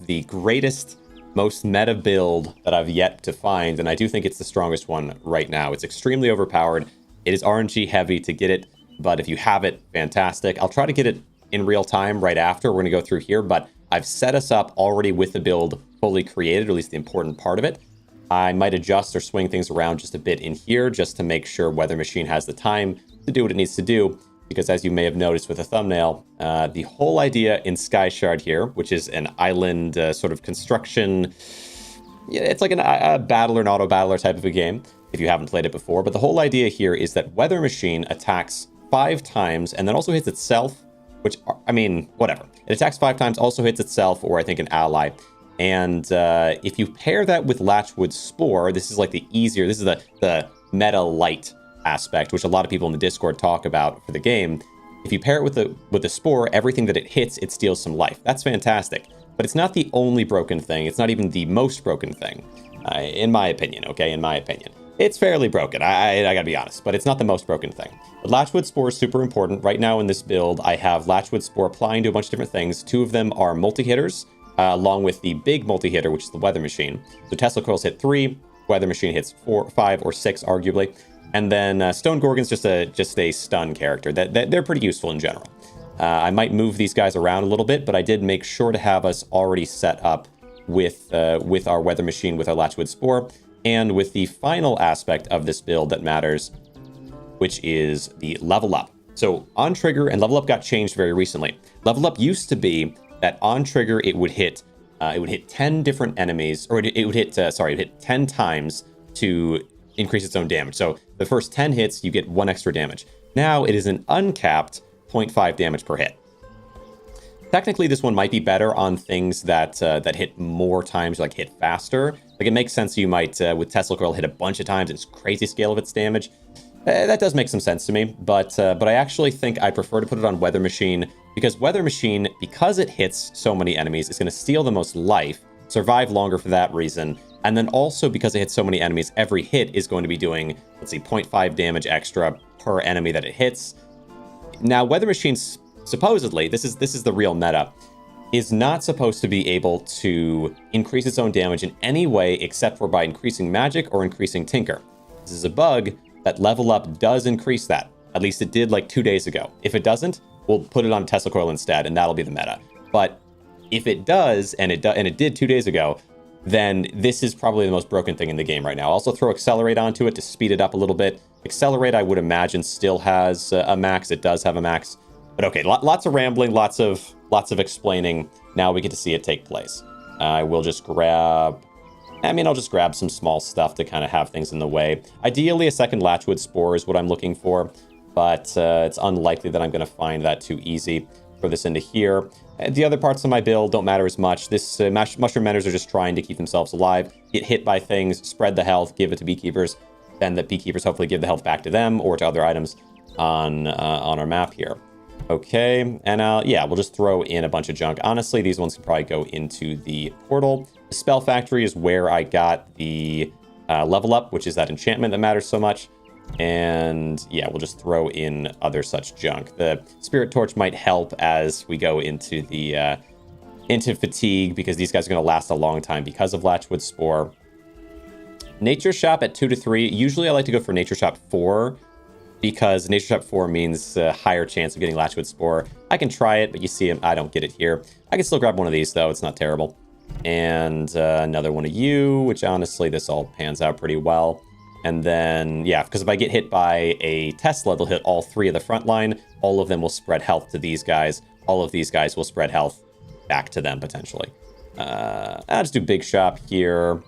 the greatest, most meta build that I've yet to find, and I do think it's the strongest one right now. It's extremely overpowered. It is RNG heavy to get it, but if you have it, fantastic. I'll try to get it in real time right after. We're going to go through here, but I've set us up already with the build fully created, or at least the important part of it. I might adjust or swing things around just a bit in here just to make sure Weather Machine has the time to do what it needs to do. Because as you may have noticed with the thumbnail, the whole idea in SKYSHARD here, which is an island sort of construction, yeah, it's like a battler, an auto battler type of a game, if you haven't played it before. But the whole idea here is that Weather Machine attacks 5 times and then also hits itself, which, I mean, whatever. It attacks 5 times, also hits itself, or I think an ally. And if you pair that with Latchwood Spore, this is like the easier, this is the meta light aspect, which a lot of people in the Discord talk about for the game. If you pair it with the Spore, everything that it hits, it steals some life. That's fantastic. But it's not the only broken thing. It's not even the most broken thing, in my opinion, okay? In my opinion. It's fairly broken, I gotta be honest, but it's not the most broken thing. But Latchwood Spore is super important. Right now in this build, I have Latchwood Spore applying to a bunch of different things. 2 of them are multi-hitters, along with the big multi-hitter, which is the Weather Machine. So Tesla Coils hit 3, Weather Machine hits 4, 5, or 6, arguably. And then Stone Gorgon's just a stun character. They're pretty useful in general. I might move these guys around a little bit, but I did make sure to have us already set up with our Weather Machine, with our Latchwood Spore, and with the final aspect of this build that matters, which is the level up. So on trigger, and level up got changed very recently. Level up used to be that on trigger it would hit 10 different enemies, or it would hit 10 times to increase its own damage. So the first 10 hits, you get 1 extra damage. Now it is an uncapped 0.5 damage per hit. Technically, this one might be better on things that hit more times, like hit faster. Like, it makes sense you might, with Tesla Coil, hit a bunch of times, it's crazy scale of its damage. That does make some sense to me, but I actually think I prefer to put it on Weather Machine, because Weather Machine, because it hits so many enemies, is going to steal the most life, survive longer for that reason, and then also because it hits so many enemies, every hit is going to be doing, let's see, 0.5 damage extra per enemy that it hits. Now, Weather Machine's supposedly, this is the real meta, is not supposed to be able to increase its own damage in any way except for by increasing magic or increasing tinker. This is a bug that level up does increase that. At least it did like 2 days ago. If it doesn't, we'll put it on Tesla Coil instead, and that'll be the meta. But if it does, and it did 2 days ago, then this is probably the most broken thing in the game right now. I'll also throw Accelerate onto it to speed it up a little bit. Accelerate, I would imagine, still has a max. It does have a max. But okay, lots of rambling, lots of explaining. Now we get to see it take place. I will just grab... I'll just grab some small stuff to kind of have things in the way. Ideally, a second Latchwood Spore is what I'm looking for, but it's unlikely that I'm going to find that too easy. Throw this into here. The other parts of my build don't matter as much. This Mushroom Menders are just trying to keep themselves alive, get hit by things, spread the health, give it to beekeepers, then the beekeepers hopefully give the health back to them or to other items on our map here. Okay, and yeah, we'll just throw in a bunch of junk. Honestly, these ones could probably go into the portal. The Spell Factory is where I got the level up, which is that enchantment that matters so much. And yeah, we'll just throw in other such junk. The Spirit Torch might help as we go into the into Fatigue, because these guys are going to last a long time because of Latchwood Spore. Nature Shop at 2 to 3. Usually I like to go for Nature Shop 4, because Nature Shop 4 means a higher chance of getting Latchwood Spore. I can try it, but you see I don't get it here. I can still grab one of these, though. It's not terrible. And another one of you, which honestly, this all pans out pretty well. And then, yeah, because if I get hit by a Tesla, they'll hit all 3 of the front line. All of them will spread health to these guys. All of these guys will spread health back to them, potentially. I'll just do Big Shop here.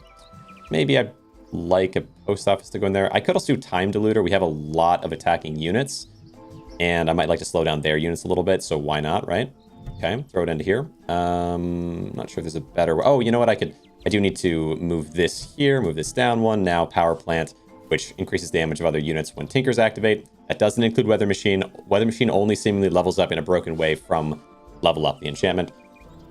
Maybe I'd like a post office to go in there. I could also do Time Diluter. We have a lot of attacking units, and I might like to slow down their units a little bit, so why not, right? Okay, throw it into here. Not sure if there's a better way. Oh, you know what? I do need to move this here, move this down one. Now Power Plant, which increases damage of other units when Tinkers activate. That doesn't include Weather Machine. Weather Machine only seemingly levels up in a broken way from level up the enchantment.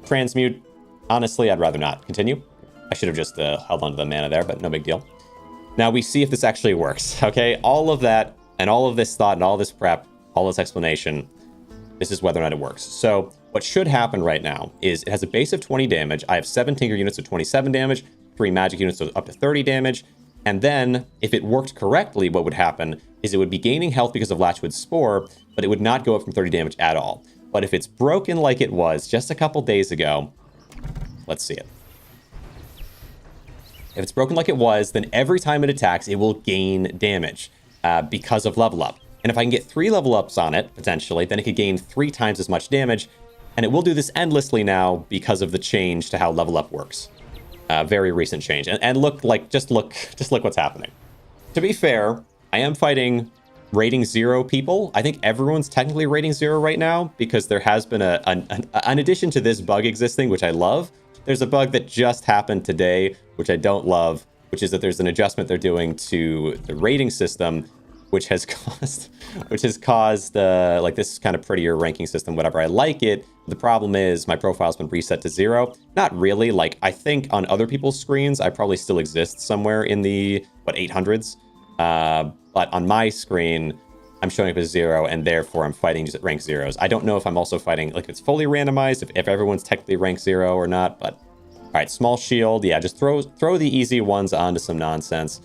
Transmute, honestly, I'd rather not. Continue. I should have just held onto the mana there, but no big deal. Now we see if this actually works, okay? All of that, and all of this thought, and all this prep, all this explanation, this is whether or not it works. So what should happen right now is it has a base of 20 damage. I have 7 Tinker units of 27 damage, 3 Magic units of up to 30 damage. And then, if it worked correctly, what would happen is it would be gaining health because of Latchwood Spore, but it would not go up from 30 damage at all. But if it's broken like it was just a couple days ago, let's see it. If it's broken like it was, then every time it attacks, it will gain damage because of level up. And if I can get 3 level ups on it, potentially, then it could gain 3 times as much damage. And it will do this endlessly now because of the change to how level up works. Very recent change. And look, just look what's happening. To be fair, I am fighting rating 0 people. I think everyone's technically rating 0 right now because there has been an addition to this bug existing, which I love. There's a bug that just happened today, which I don't love, which is that there's an adjustment they're doing to the rating system, which has caused like this kind of prettier ranking system, whatever. I like it. The problem is my profile's been reset to 0. Not really. Like, I think on other people's screens, I probably still exist somewhere in the, 800s. But on my screen, I'm showing up as 0, and therefore I'm fighting just at rank 0s. I don't know if I'm also fighting, like, if it's fully randomized, if everyone's technically rank 0 or not, but... Alright, small shield. Yeah, just throw the easy ones onto some nonsense.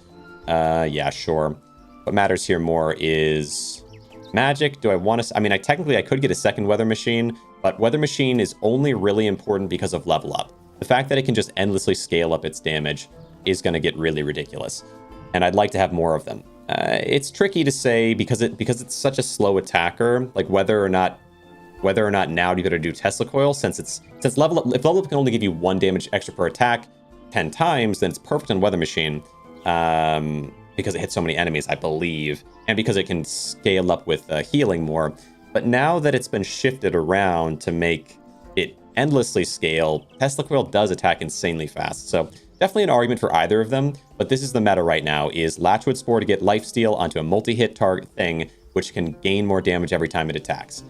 Yeah, sure. What matters here more is magic. Do I want to... I mean, technically I could get a second weather machine, but weather machine is only really important because of level up. The fact that it can just endlessly scale up its damage is going to get really ridiculous. And I'd like to have more of them. It's tricky to say because it's such a slow attacker, like whether or not now you gotta do Tesla Coil, since level up, if level up can only give you 1 damage extra per attack 10 times, then it's perfect on Weather Machine. Because it hits so many enemies, I believe, and because it can scale up with healing more. But now that it's been shifted around to make it endlessly scale, Tesla Coil does attack insanely fast. So definitely an argument for either of them, but this is the meta right now, is Latchwood Spore to get lifesteal onto a multi-hit target thing, which can gain more damage every time it attacks.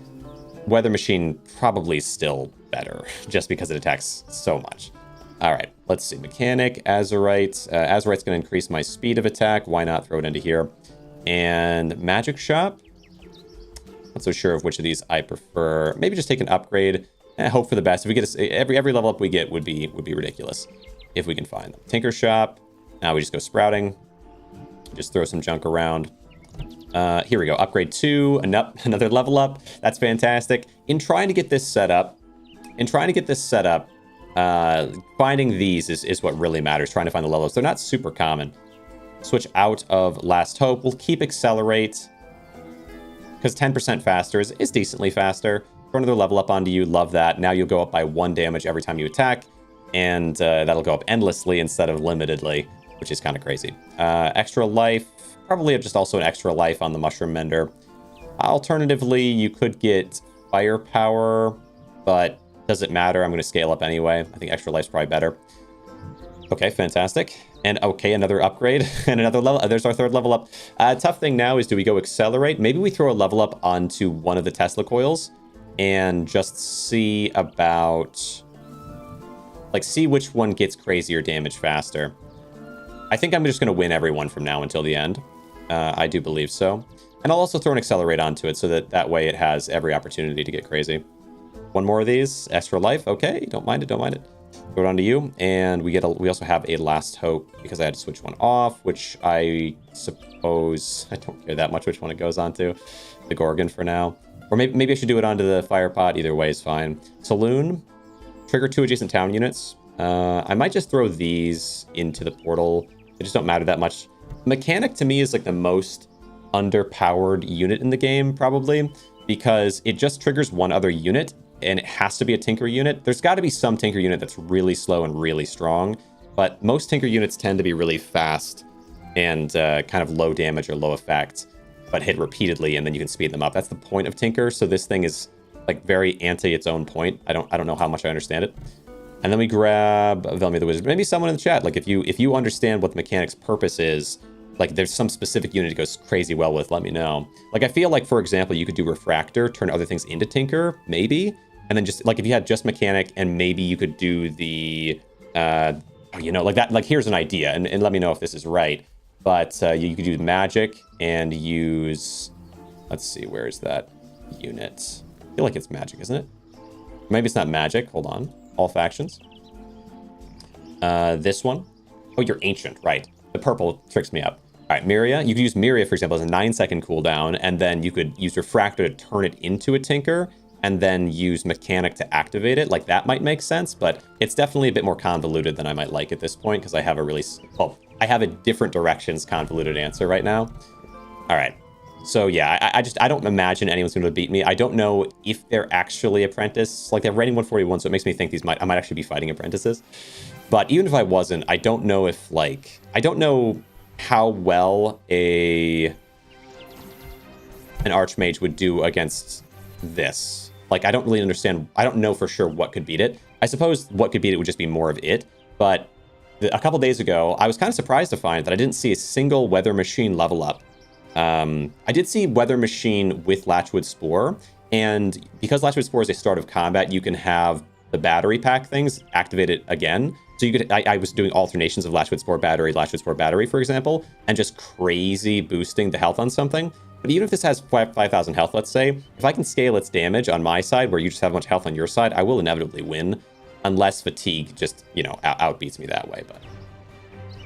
Weather Machine probably still better, just because it attacks so much. Alright, let's see. Mechanic, Azurite. Azurite's going to increase my speed of attack. Why not throw it into here? And Magic Shop. Not so sure of which of these I prefer. Maybe just take an upgrade and hope for the best. If we get every level up we get would be ridiculous if we can find them. Tinker Shop. Now we just go sprouting. Just throw some junk around. Here we go. Upgrade 2. Another level up. That's fantastic. In trying to get this set up, finding these is what really matters. Trying to find the levels. They're not super common. Switch out of Last Hope. We'll keep Accelerate, because 10% faster is decently faster. Throw another level up onto you. Love that. Now you'll go up by 1 damage every time you attack, and that'll go up endlessly instead of limitedly, which is kind of crazy. Extra life. Probably just also an extra life on the Mushroom Mender. Alternatively, you could get Firepower, but does it matter? I'm going to scale up anyway. I think extra life's probably better. Okay, fantastic. And okay, another upgrade and another level. There's our 3rd level up. Tough thing now is, do we go Accelerate? Maybe we throw a level up onto one of the Tesla Coils and just see about... like, see which one gets crazier damage faster. I think I'm just going to win everyone from now until the end. I do believe so. And I'll also throw an Accelerate onto it so that way it has every opportunity to get crazy. One more of these. Extra life. Okay, don't mind it, don't mind it. Throw it onto you. And we also have a Last Hope because I had to switch one off, which I suppose... I don't care that much which one it goes onto. The Gorgon for now. Or maybe I should do it onto the Fire Pot. Either way is fine. Saloon. Trigger 2 adjacent town units. I might just throw these into the portal. They just don't matter that much. Mechanic to me is like the most underpowered unit in the game, probably, because it just triggers one other unit, and it has to be a Tinker unit. There's got to be some Tinker unit that's really slow and really strong, but most Tinker units tend to be really fast and kind of low damage or low effect, but hit repeatedly, and then you can speed them up. That's the point of Tinker, so this thing is like very anti its own point. I don't know how much I understand it. And then we grab Velmy the Wizard. Maybe someone in the chat, like if you understand what the mechanic's purpose is, like there's some specific unit it goes crazy well with, let me know. Like I feel like, for example, you could do Refractor, turn other things into Tinker, maybe. And then just like if you had just mechanic, and maybe you could do the, like that, like here's an idea, and let me know if this is right. But you could do magic and use, let's see, where's that unit? I feel like it's magic, isn't it? Maybe it's not magic. Hold on. All factions. This one. Oh, you're ancient, right. The purple tricks me up. All right, Myria. You could use Myria, for example, as a 9-second cooldown, and then you could use Refractor to turn it into a Tinker, and then use Mechanic to activate it. Like, that might make sense, but it's definitely a bit more convoluted than I might like at this point, because I have a really... Well, I have a different directions convoluted answer right now. All right. So, yeah, I don't imagine anyone's going to beat me. I don't know if they're actually Apprentice. Like, they're rating 141, so it makes me think I might actually be fighting Apprentices. But even if I wasn't, I don't know if, like... I don't know how well an Archmage would do against this. Like, I don't really understand. I don't know for sure what could beat it. I suppose what could beat it would just be more of it. But a couple days ago, I was kind of surprised to find that I didn't see a single Weather Machine level up. I did see Weather Machine with Latchwood Spore. And because Latchwood Spore is a start of combat, you can have the battery pack things activated again. So you could, I was doing alternations of Latchwood Spore battery, for example, and just crazy boosting the health on something. But even if this has 5,000 health, let's say, if I can scale its damage on my side, where you just have much health on your side, I will inevitably win, unless Fatigue just, you know, outbeats me that way. But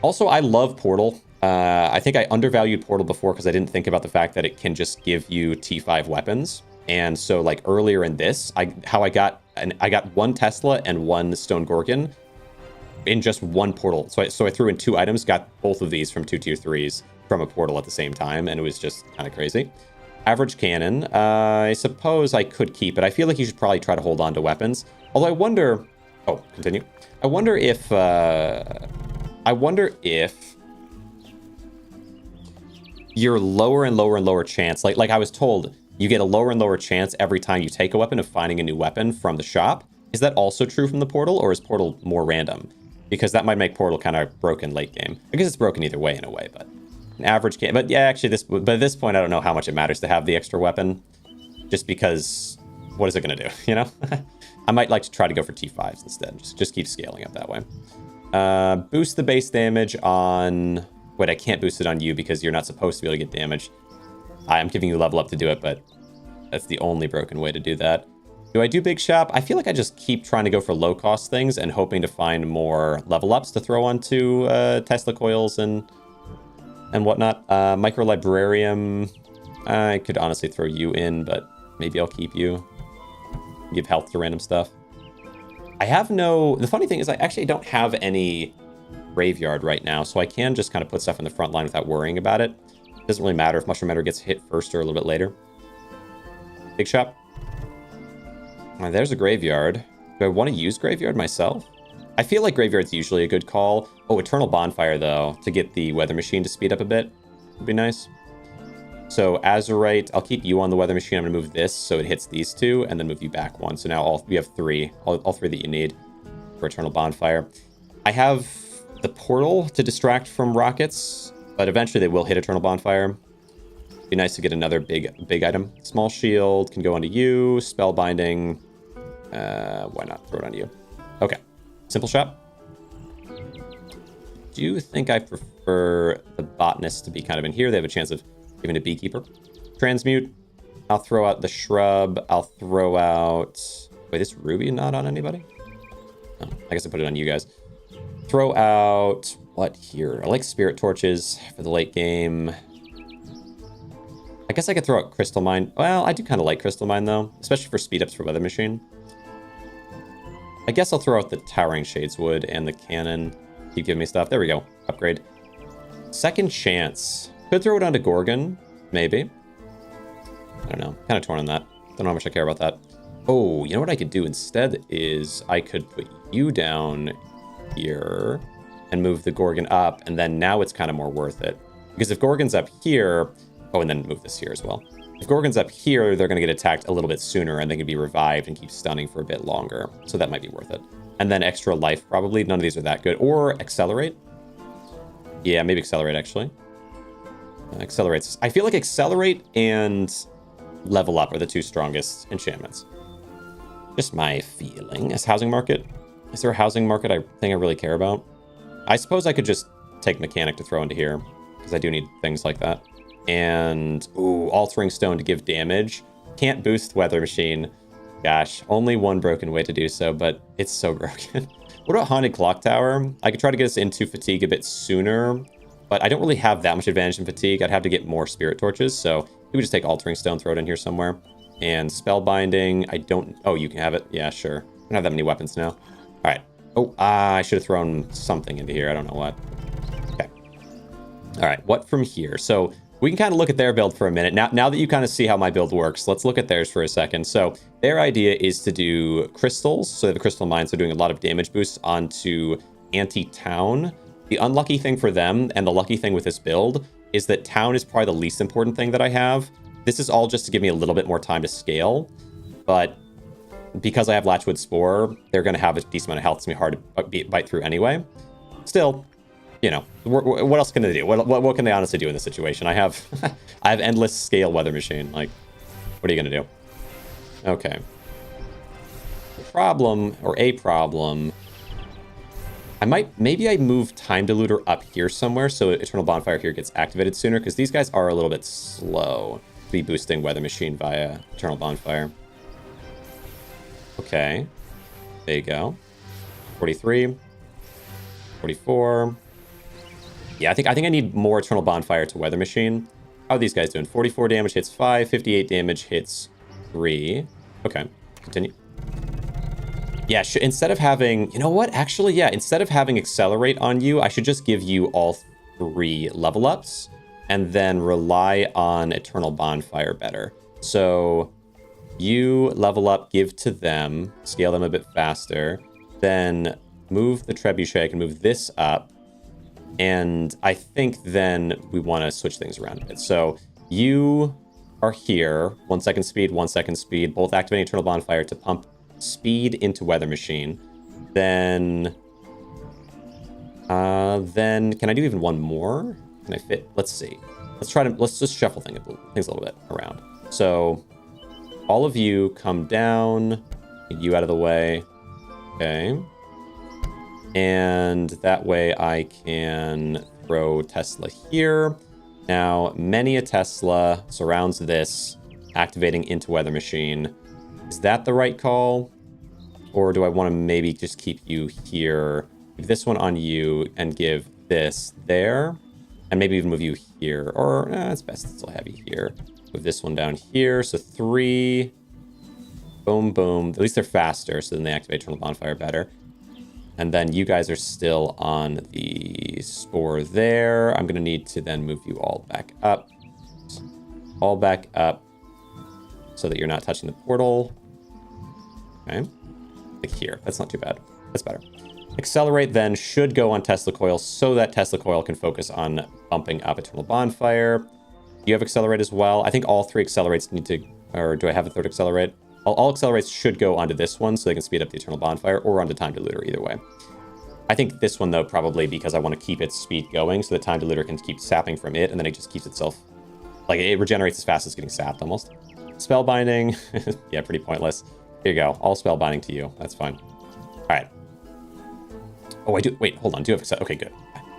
also, I love Portal. I think I undervalued Portal before because I didn't think about the fact that it can just give you T5 weapons. And so, like, earlier in this, I got one Tesla and one Stone Gorgon in just one portal. So I threw in 2 items, got both of these from 2 tier 3s from a portal at the same time, and it was just kind of crazy. Average cannon, I suppose I could keep it. I feel like you should probably try to hold on to weapons. Although I wonder... Oh, continue. I wonder if your lower and lower and lower chance, like I was told, you get a lower and lower chance every time you take a weapon of finding a new weapon from the shop. Is that also true from the portal, or is portal more random? Because that might make portal kind of broken late game. I guess it's broken either way in a way, but an average can. But yeah, actually, but at this point, I don't know how much it matters to have the extra weapon, just because what is it going to do? You know, I might like to try to go for T5s instead. Just keep scaling up that way. Boost the base damage on. Wait, I can't boost it on you because you're not supposed to be able to get damage. I'm giving you level up to do it, but that's the only broken way to do that. Do I do big shop? I feel like I just keep trying to go for low cost things and hoping to find more level ups to throw onto Tesla coils and whatnot. Micro librarium. I could honestly throw you in, but maybe I'll keep you. Give health to random stuff. I have no... The funny thing is I actually don't have any graveyard right now, so I can just kind of put stuff in the front line without worrying about it. It doesn't really matter if Mushroom Meadow gets hit first or a little bit later. Big shop. There's a graveyard. Do I want to use graveyard myself? I feel like graveyard's usually a good call. Oh, Eternal Bonfire, though, to get the Weather Machine to speed up a bit would be nice. So Azurite, I'll keep you on the Weather Machine. I'm going to move this so it hits these 2, and then move you back 1. So now we have 3. All 3 that you need for Eternal Bonfire. I have the Portal to distract from rockets, but eventually they will hit Eternal Bonfire. Be nice to get another big item. Small Shield can go onto you. Spellbinding. Why not throw it on you? Okay. Simple Shop. Do you think I prefer the Botanist to be kind of in here? They have a chance of giving a Beekeeper. Transmute. I'll throw out the Shrub. I'll throw out... Wait, is Ruby not on anybody? Oh, I guess I put it on you guys. Throw out... What here? I like Spirit Torches for the late game. I guess I could throw out Crystal Mine. Well, I do kind of like Crystal Mine, though. Especially for speed-ups for Weather Machine. I guess I'll throw out the Towering Shadeswood and the Cannon. Keep giving me stuff. There we go. Upgrade. Second Chance. Could throw it onto Gorgon. Maybe. I don't know. Kind of torn on that. Don't know how much I care about that. Oh, you know what I could do instead is I could put you down here and move the Gorgon up, and then now it's kind of more worth it. Because if Gorgon's up here... Oh, and then move this here as well. If Gorgon's up here, they're going to get attacked a little bit sooner, and they can be revived and keep stunning for a bit longer. So that might be worth it. And then extra life, probably. None of these are that good. Or Accelerate. Yeah, maybe Accelerate, actually. Accelerates. I feel like Accelerate and Level Up are the 2 strongest enchantments. Just my feeling. Is Housing Market? Is there a Housing Market thing I really care about? I suppose I could just take Mechanic to throw into here, because I do need things like that. And, ooh, Altering Stone to give damage. Can't boost Weather Machine. Gosh, only one broken way to do so, but it's so broken. What about Haunted Clock Tower? I could try to get us into fatigue a bit sooner, but I don't really have that much advantage in fatigue. I'd have to get more spirit torches, so we would just take Altering Stone, throw it in here somewhere. And Spellbinding, I don't... Oh, you can have it. Yeah, sure. I don't have that many weapons now. All right. Oh, I should have thrown something into here. I don't know what. Okay. All right, what from here? So we can kind of look at their build for a minute. Now that you kind of see how my build works, let's look at theirs for a second. So their idea is to do crystals. So they have a crystal mine, so doing a lot of damage boosts onto anti-town. The unlucky thing for them, and the lucky thing with this build, is that town is probably the least important thing that I have. This is all just to give me a little bit more time to scale, but because I have Latchwood Spore, they're going to have a decent amount of health. It's going to be hard to bite through anyway. Still, you know, what else can they do? What can they honestly do in this situation? I have I have endless scale Weather Machine. Like, what are you going to do? Okay. The problem, or a problem, maybe I move Time Diluter up here somewhere so Eternal Bonfire here gets activated sooner, because these guys are a little bit slow to be boosting Weather Machine via Eternal Bonfire. Okay, there you go. 43, 44. Yeah, I think I need more Eternal Bonfire to Weather Machine. How are these guys doing? 44 damage hits 5, 58 damage hits 3. Okay, continue. Yeah, instead of having... You know what? Actually, yeah, instead of having Accelerate on you, I should just give you all 3 level ups and then rely on Eternal Bonfire better. So you level up, give to them, scale them a bit faster, then move the Trebuchet. I can move this up. And I think then we want to switch things around a bit. So you are here, 1 second speed, 1 second speed, both activating Eternal Bonfire to pump speed into Weather Machine. Then can I do even one more? Can I fit? Let's see. Let's just shuffle things a little bit around. So all of you come down, get you out of the way. Okay. And that way I can throw Tesla here. Now, many a Tesla surrounds this, activating into Weather Machine. Is that the right call? Or do I want to maybe just keep you here, give this one on you, and give this there? And maybe even move you here. Or, it's best to still have you here. Move this one down here. So 3. Boom, boom. At least they're faster, so then they activate Eternal Bonfire better. And then you guys are still on the Spore there. I'm going to need to then move you all back up. All back up. So that you're not touching the portal. Okay. Like here. That's not too bad. That's better. Accelerate then should go on Tesla Coil so that Tesla Coil can focus on bumping up Eternal Bonfire. You have Accelerate as well. I think all 3 Accelerates need to... Or do I have a 3rd Accelerate? All Accelerates should go onto this one so they can speed up the Eternal Bonfire, or onto Time Diluter, either way. I think this one, though, probably because I want to keep its speed going so that Time Diluter can keep sapping from it, and then it just keeps itself... Like, it regenerates as fast as getting sapped, almost. Spellbinding. Yeah, pretty pointless. Here you go. All Spellbinding to you. That's fine. All right. Oh, I do... Wait, hold on. Do you have... Okay, good.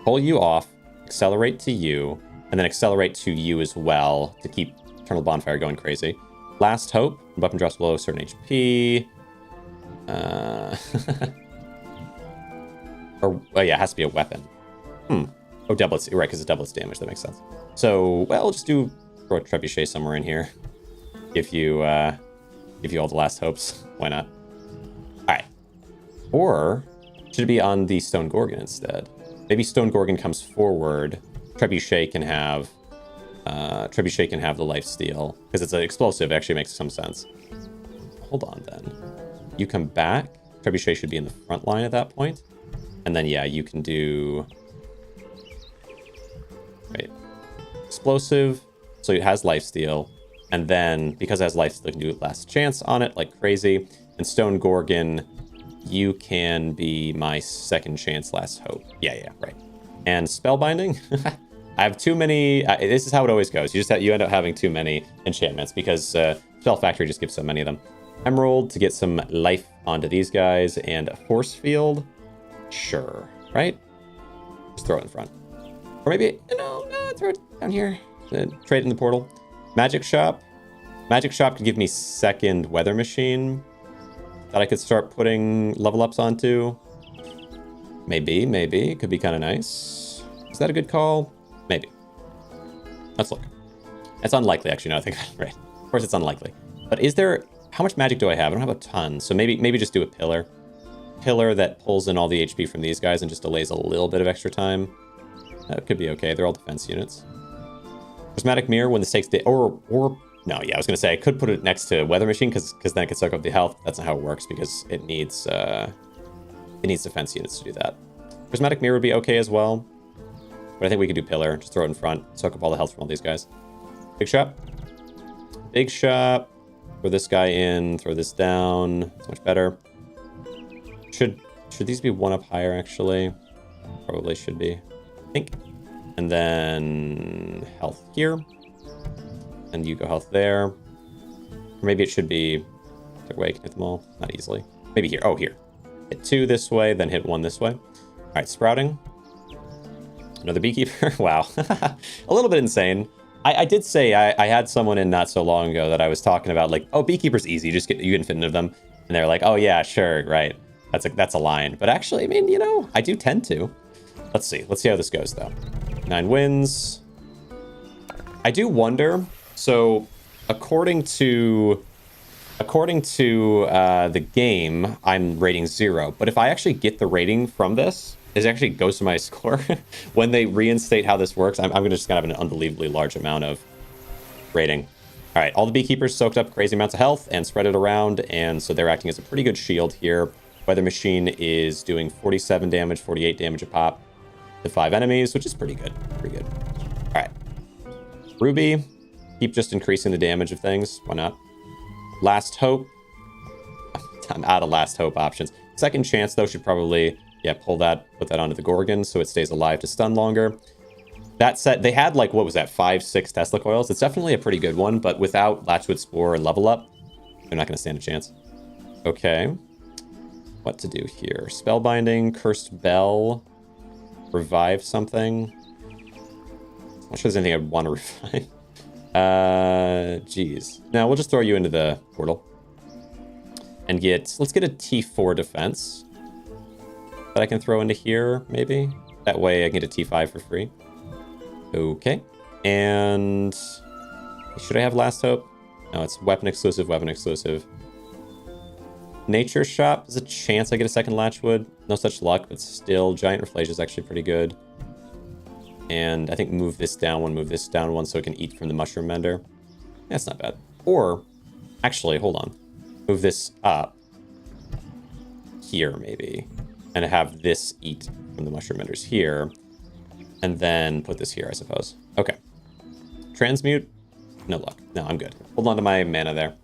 Pull you off, Accelerate to you, and then Accelerate to you as well to keep Eternal Bonfire going crazy. Last Hope. Weapon drops below a certain HP. Oh yeah, it has to be a weapon. Oh, double its... Right, because it's double its damage. That makes sense. So, well, just throw a Trebuchet somewhere in here. Give you all the Last Hopes. Why not? Alright. Or should it be on the Stone Gorgon instead? Maybe Stone Gorgon comes forward. Trebuchet can have the lifesteal. Because it's an explosive, it actually makes some sense. Hold on then. You come back. Trebuchet should be in the front line at that point. And then, yeah, you can do... Wait. Explosive. So it has lifesteal. And then, because it has lifesteal, you can do Last Chance on it like crazy. And Stone Gorgon, you can be my second chance Last Hope. Yeah, right. And Spellbinding? I have too many... this is how it always goes. You end up having too many enchantments because Spell Factory just gives so many of them. Emerald to get some life onto these guys, and a Force Field. Sure, right? Just throw it in front. Or maybe, no, throw it down here. Trade it in the portal. Magic Shop. Magic Shop could give me second Weather Machine. that I could start putting level ups onto. Maybe. It could be kind of nice. Is that a good call? Maybe. Let's look. It's unlikely, actually, now I think about it. Right. Of course it's unlikely. But is there... How much magic do I have? I don't have a ton. So maybe just do a pillar. Pillar that pulls in all the HP from these guys and just delays a little bit of extra time. That could be okay. They're all defense units. Prismatic Mirror when the stakes... No, yeah, I was going to say I could put it next to Weather Machine because then it could soak up the health. That's not how it works because it needs defense units to do that. Prismatic Mirror would be okay as well. But I think we could do Pillar. Just throw it in front. Soak up all the health from all these guys. Big Shot. Big Shot. Throw this guy in. Throw this down. It's much better. Should these be one up higher, actually? Probably should be. I think. And then health here. And you go health there. Or maybe it should be... Either way, can hit them all. Not easily. Maybe here. Oh, here. Hit 2 this way, then hit 1 this way. All right, Sprouting. Another Beekeeper. Wow. A little bit insane. I did say I had someone in not so long ago that I was talking about, like, oh, Beekeeper's easy. You get infinite of them. And they're like, oh, yeah, sure, right. That's a line. But actually, I mean, you know, I do tend to. Let's see. Let's see how this goes, though. 9 wins. I do wonder. So, according to the game, I'm rating 0. But if I actually get the rating from this, it actually goes to my score. When they reinstate how this works, I'm going to just kind of have an unbelievably large amount of rating. All right, all the Beekeepers soaked up crazy amounts of health and spread it around, and so they're acting as a pretty good shield here. Weather Machine is doing 47 damage, 48 damage a pop to 5 enemies, which is pretty good. Pretty good. All right. Ruby, keep just increasing the damage of things. Why not? Last Hope. I'm out of Last Hope options. Second Chance, though, should probably, yeah, put that onto the Gorgon so it stays alive to stun longer. That said, they had, like, what was that, 5-6 Tesla coils? It's definitely a pretty good one, but without Latchwood Spore and Level Up, they're not going to stand a chance. Okay. What to do here? Spellbinding, Cursed Bell, revive something. I'm not sure there's anything I'd want to revive. Geez. Now we'll just throw you into the portal. And let's get a T4 defense. That I can throw into here, maybe? That way I can get a T5 for free. Okay. And should I have Last Hope? No, it's weapon exclusive, weapon exclusive. Nature Shop, there's a chance I get a second Latchwood. No such luck, but still, Giant Reflage is actually pretty good. And I think move this down one so it can eat from the Mushroom Mender. That's not bad. Or, actually, hold on. Move this up. Here, maybe. And have this eat from the Mushroom Menders here. And then put this here, I suppose. Okay. Transmute. No luck. No, I'm good. Hold on to my mana there.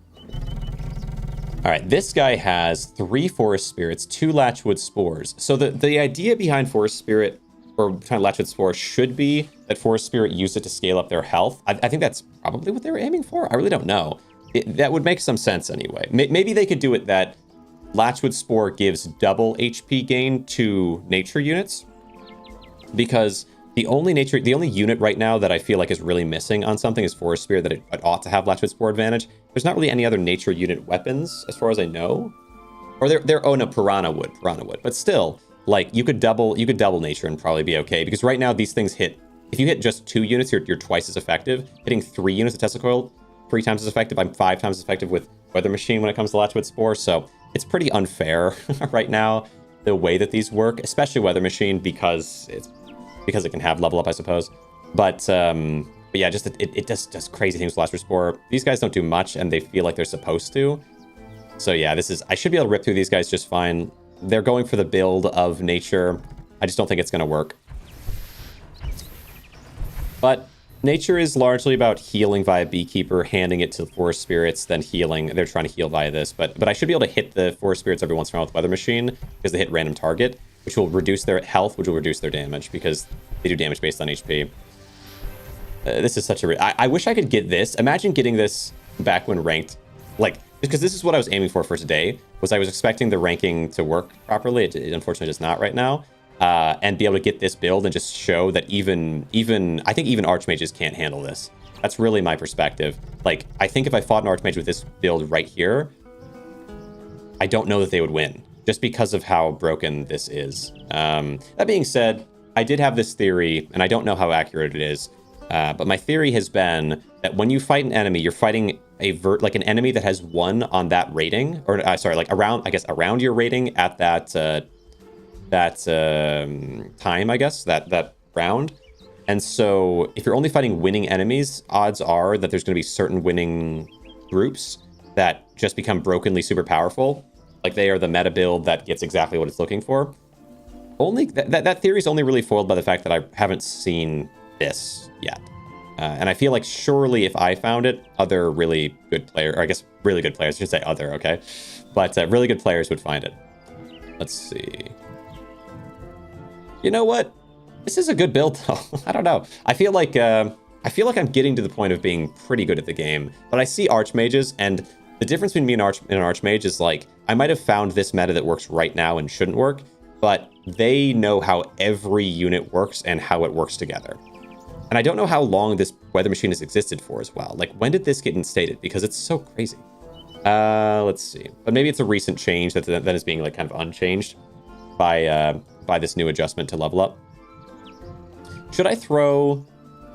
All right, this guy has 3 Forest Spirits, 2 Latchwood Spores. So the idea behind Forest Spirit, or behind Latchwood Spore, should be that Forest Spirit used it to scale up their health. I think that's probably what they were aiming for. I really don't know. That would make some sense anyway. Maybe they could do it that Latchwood Spore gives double HP gain to nature units. Because the only unit right now that I feel like is really missing on something is Forest Spirit, that it ought to have Latchwood Spore advantage. There's not really any other nature unit weapons, as far as I know. Or no, Piranha would. But still, like, you could double nature and probably be okay. Because right now, these things hit... If you hit just 2 units, you're twice as effective. Hitting 3 units of Tesla Coil, 3 times as effective. I'm 5 times as effective with Weather Machine when it comes to Latchwood Spore. So it's pretty unfair right now, the way that these work. Especially Weather Machine, because it can have level up, I suppose. But yeah, just it just does crazy things with Latchwood Spore. These guys don't do much, and they feel like they're supposed to. So yeah, I should be able to rip through these guys just fine. They're going for the build of nature. I just don't think it's going to work. But nature is largely about healing via Beekeeper, handing it to Forest Spirits, then healing. They're trying to heal via this. But I should be able to hit the Forest Spirits every once in a while with Weather Machine, because they hit random target, which will reduce their health, which will reduce their damage, because they do damage based on HP. This is such a... I wish I could get this. Imagine getting this back when ranked. Like, because this is what I was aiming for today, was I was expecting the ranking to work properly. It unfortunately does not right now. And be able to get this build and just show that even I think even Archmages can't handle this. That's really my perspective. Like, I think if I fought an Archmage with this build right here, I don't know that they would win, just because of how broken this is. That being said, I did have this theory, and I don't know how accurate it is, but my theory has been that when you fight an enemy, you're fighting like an enemy that has 1 on that rating, or sorry, like around your rating at that time, I guess, that round. And so if you're only fighting winning enemies, odds are that there's going to be certain winning groups that just become brokenly super powerful. Like they are the meta build that gets exactly what it's looking for. Only that theory is only really foiled by the fact that I haven't seen this yet. And I feel like surely if I found it, other really good players, or I guess really good players, I should say other, okay? But really good players would find it. Let's see. You know what? This is a good build, though. I don't know. I feel like I'm getting to the point of being pretty good at the game. But I see archmages, and the difference between me and an archmage is like I might have found this meta that works right now and shouldn't work, but they know how every unit works and how it works together. And I don't know how long this weather machine has existed for as well. Like, when did this get instated? Because it's so crazy. Let's see. But maybe it's a recent change that then is being like kind of unchanged by this new adjustment to level up. Should I throw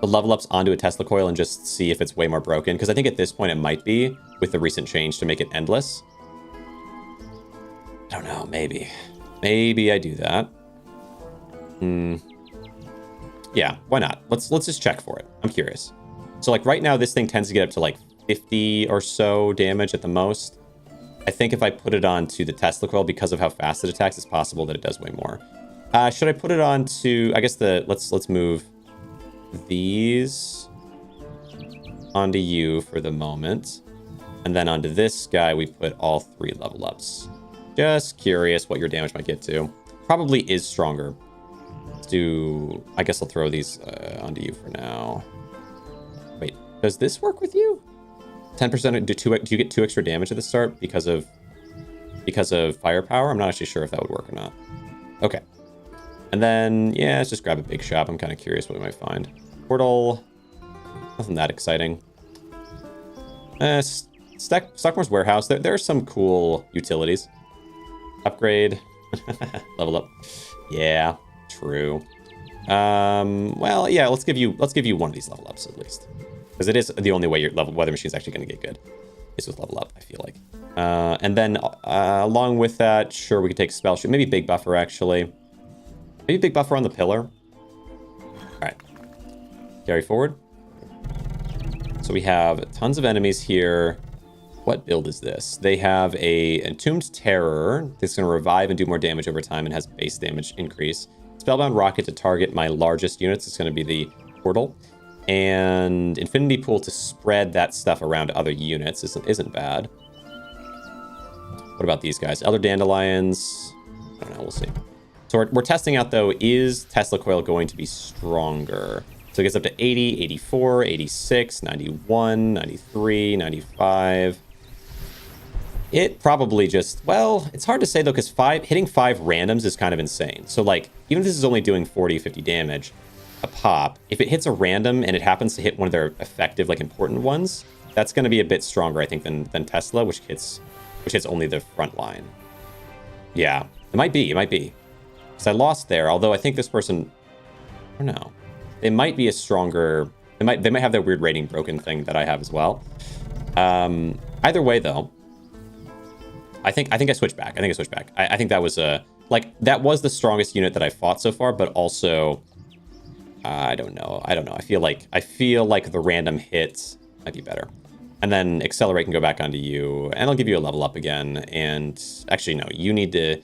the level ups onto a Tesla coil and just see if it's way more broken? Because I think at this point it might be, with the recent change to make it endless. I don't know, maybe. Maybe I do that. Yeah, why not? Let's just check for it. I'm curious. So like right now, this thing tends to get up to like 50 or so damage at the most. I think if I put it onto the Tesla coil, because of how fast it attacks, it's possible that it does way more. Should I put it onto, I guess let's move these onto you for the moment. And then onto this guy, we put all 3 level ups. Just curious what your damage might get to. Probably is stronger. Let's do, I guess I'll throw these onto you for now. Wait, does this work with you? 10%, do you get 2 extra damage at the start because of firepower? I'm not actually sure if that would work or not. Okay. And then, yeah, let's just grab a big shop. I'm kind of curious what we might find. Portal. Nothing that exciting. Stockmore's Warehouse. There are some cool utilities. Upgrade. Level up. Yeah, true. Well, yeah, let's give you one of these level ups at least. Because it is the only way your weather machine is actually going to get good. Is with level up, I feel like. And then along with that, sure, we could take spell shoot. Maybe big buffer, actually. Maybe big buffer on the pillar. All right. Carry forward. So we have tons of enemies here. What build is this? They have a Entombed Terror that's going to revive and do more damage over time and has base damage increase. Spellbound Rocket to target my largest units. It's going to be the Portal. And Infinity Pool to spread that stuff around to other units isn't bad. What about these guys? Elder Dandelions. I don't know. We'll see. So we're testing out, though, is Tesla Coil going to be stronger? So it gets up to 80, 84, 86, 91, 93, 95. It probably just, well, it's hard to say, though, because hitting 5 randoms is kind of insane. So, like, even if this is only doing 40, 50 damage a pop, if it hits a random and it happens to hit one of their effective, like, important ones, that's going to be a bit stronger, I think, than Tesla, which hits only the front line. Yeah, it might be. Because I lost there, although I think this person, I don't know. They might be a stronger, they might have that weird rating broken thing that I have as well. Either way, though, I think I switched back. I think that was that was the strongest unit that I fought so far, but also I don't know. I feel like the random hits might be better. And then Accelerate can go back onto you, and I'll give you a level up again. And actually, no, we need to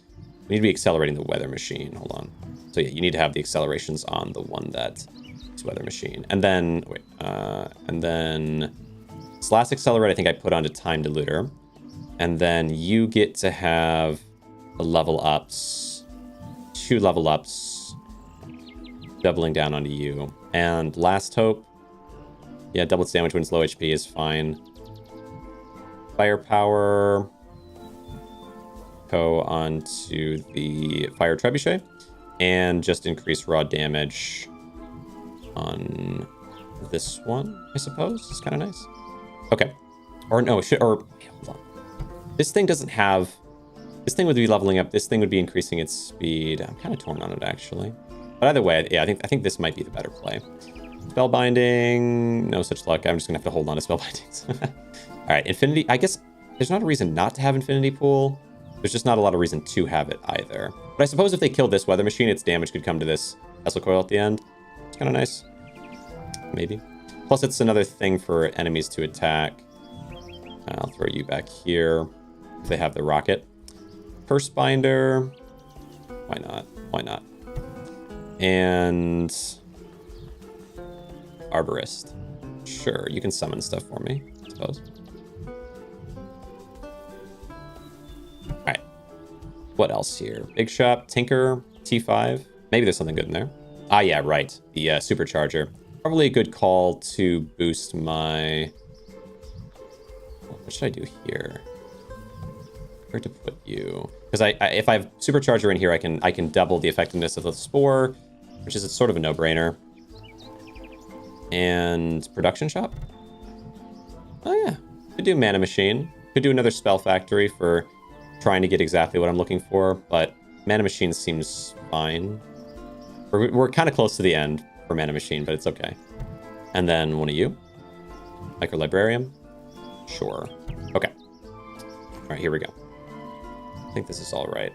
be accelerating the weather machine. Hold on. So yeah, you need to have the accelerations on the one that is weather machine. And then and then this last accelerate, I think I put onto time diluter. And then you get to have the level ups, 2 level ups, doubling down onto you. And last hope, yeah, double its damage when it's low HP is fine. Firepower, go onto the fire trebuchet, and just increase raw damage on this one, I suppose. It's kind of nice. Okay. Or no, hold on. This thing doesn't have This thing would be leveling up. This thing would be increasing its speed. I'm kind of torn on it, actually. But either way, yeah, I think this might be the better play. Spellbinding, no such luck. I'm just gonna have to hold on to spellbindings. All right, Infinity. I guess there's not a reason not to have Infinity Pool. There's just not a lot of reason to have it either. But I suppose if they killed this Weather Machine, its damage could come to this Tesla Coil at the end. It's kind of nice. Maybe. Plus, it's another thing for enemies to attack. I'll throw you back here if they have the rocket. Purse Binder. Why not? Why not? And Arborist. Sure, you can summon stuff for me, I suppose. Alright. What else here? Big Shop, Tinker, T5. Maybe there's something good in there. Ah, yeah, right. The Supercharger. Probably a good call to boost my... What should I do here? Where to put you? Because if I have Supercharger in here, I can double the effectiveness of the Spore, which is sort of a no-brainer. And Production Shop? Oh yeah, could do Mana Machine. Could do another Spell Factory for trying to get exactly what I'm looking for, but Mana Machine seems fine. We're kind of close to the end for Mana Machine, but it's okay. And then one of you. Micro Librarian? Sure. Okay. All right, here we go. I think this is all right.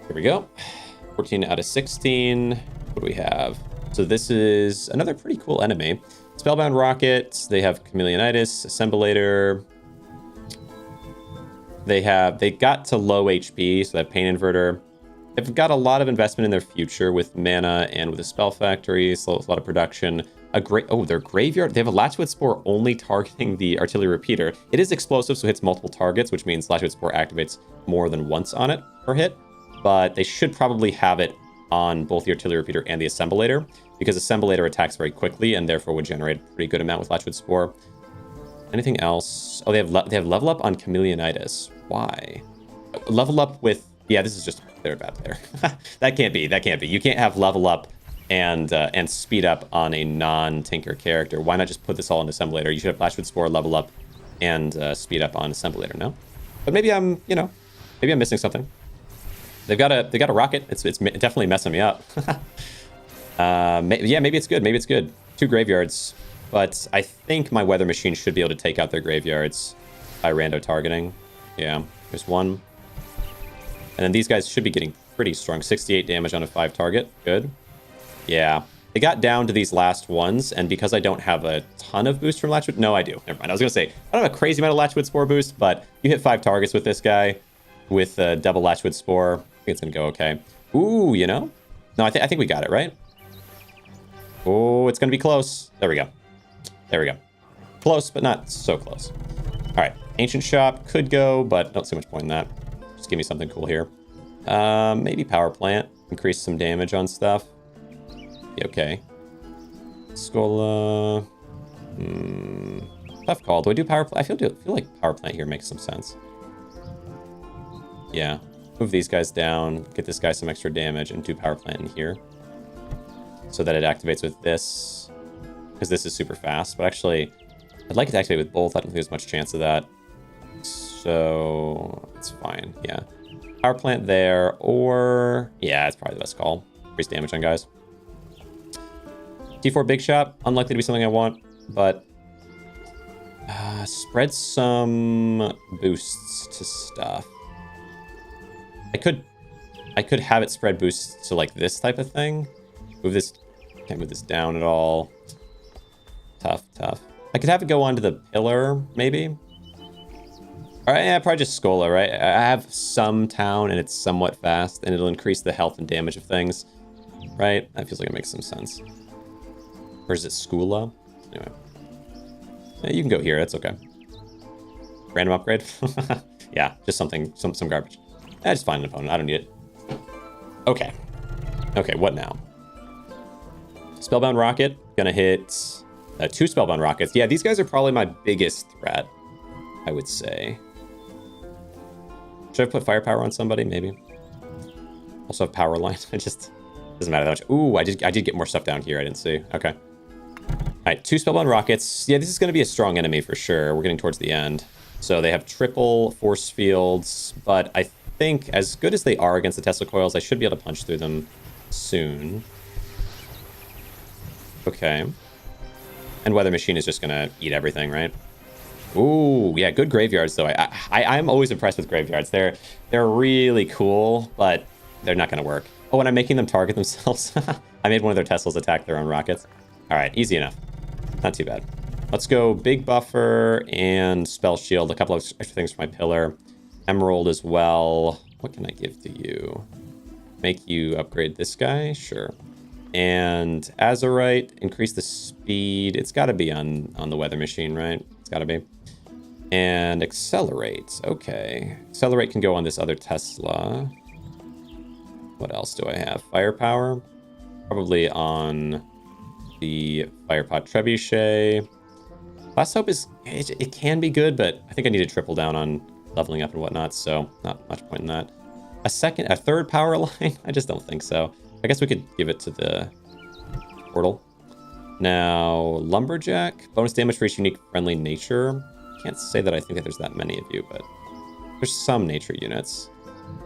Here we go. 14 out of 16. What do we have? So this is another pretty cool enemy. Spellbound Rocket. They have Chameleonitis, Assemblator. They got to low HP, so they have Pain Inverter. They've got a lot of investment in their future with mana and with a Spell Factory, so a lot of production. Their Graveyard. They have a Latchwood Spore only targeting the Artillery Repeater. It is explosive, so it hits multiple targets, which means Latchwood Spore activates more than once on it per hit. But they should probably have it on both the Artillery Repeater and the Assemblator, because Assemblator attacks very quickly and therefore would generate a pretty good amount with Latchwood Spore. Anything else? Oh, they have level up on Chameleonitis. Why? Level up with... Yeah, this is just... They're a bad player. That can't be. That can't be. You can't have level up and speed up on a non-Tinker character. Why not just put this all in Assemblator? You should have Latchwood Spore, level up, and speed up on Assemblator, no? But maybe I'm missing something. They got a rocket. It's definitely messing me up. Yeah, maybe it's good. Maybe it's good. 2 graveyards. But I think my Weather Machine should be able to take out their graveyards by rando targeting. Yeah, there's one. And then these guys should be getting pretty strong. 68 damage on a 5 target. Good. Yeah. They got down to these last ones, and because I don't have a ton of boost from Latchwood... No, I do. Never mind. I was going to say, I don't have a crazy amount of Latchwood Spore boost, but you hit 5 targets with this guy with double Latchwood Spore. I think it's going to go okay. Ooh, you know? No, I think we got it, right? Oh, it's going to be close. There we go. There we go. Close, but not so close. All right. Ancient Shop could go, but don't see much point in that. Just give me something cool here. Maybe Power Plant. Increase some damage on stuff. Be okay. Scola. Tough call. Do I do Power Plant? I feel like Power Plant here makes some sense. Yeah. Move these guys down. Get this guy some extra damage and do Power Plant in here. So that it activates with this. Because this is super fast. But actually, I'd like it to activate with both. I don't think there's much chance of that. So it's fine. Yeah. Power Plant there, or... Yeah, it's probably the best call. Increase damage on guys. T4 Big Shop. Unlikely to be something I want, but... spread some boosts to stuff. I could have it spread boosts to, like, this type of thing. Move this... Can't move this down at all. Tough. I could have it go onto the pillar, maybe. All right, yeah, probably just Scola, right? I have some town, and it's somewhat fast, and it'll increase the health and damage of things, right? That feels like it makes some sense. Or is it Skula? Anyway. Yeah, you can go here, that's okay. Random upgrade? Yeah, just something, some garbage. Just find an opponent, I don't need it. Okay. Okay, what now? Spellbound Rocket, gonna hit 2 Spellbound Rockets. Yeah, these guys are probably my biggest threat, I would say. Should I put Firepower on somebody? Maybe. Also have Power Line. It just doesn't matter that much. Ooh, I did get more stuff down here. I didn't see. Okay. All right, 2 Spellbound Rockets. Yeah, this is going to be a strong enemy for sure. We're getting towards the end. So they have triple force fields, but I think as good as they are against the Tesla coils, I should be able to punch through them soon. Okay. And Weather Machine is just gonna eat everything, right? Ooh, yeah, good graveyards though. I'm always impressed with graveyards. They're really cool, but they're not gonna work. Oh, and I'm making them target themselves. I made one of their Teslas attack their own rockets. All right, easy enough. Not too bad. Let's go big buffer and spell shield. A couple of extra things for my pillar. Emerald as well. What can I give to you? Make you upgrade this guy? Sure. And Azurite, increase the speed. It's got to be on the Weather Machine, right? It's got to be. And accelerate. Okay. Accelerate can go on this other Tesla. What else do I have? Firepower. Probably on the Firepot Trebuchet. Last Hope is... It can be good, but I think I need to triple down on leveling up and whatnot, so not much point in that. A third power line? I just don't think so. I guess we could give it to the portal. Now, Lumberjack. Bonus damage for each unique friendly nature. Can't say that I think that there's that many of you, but there's some nature units.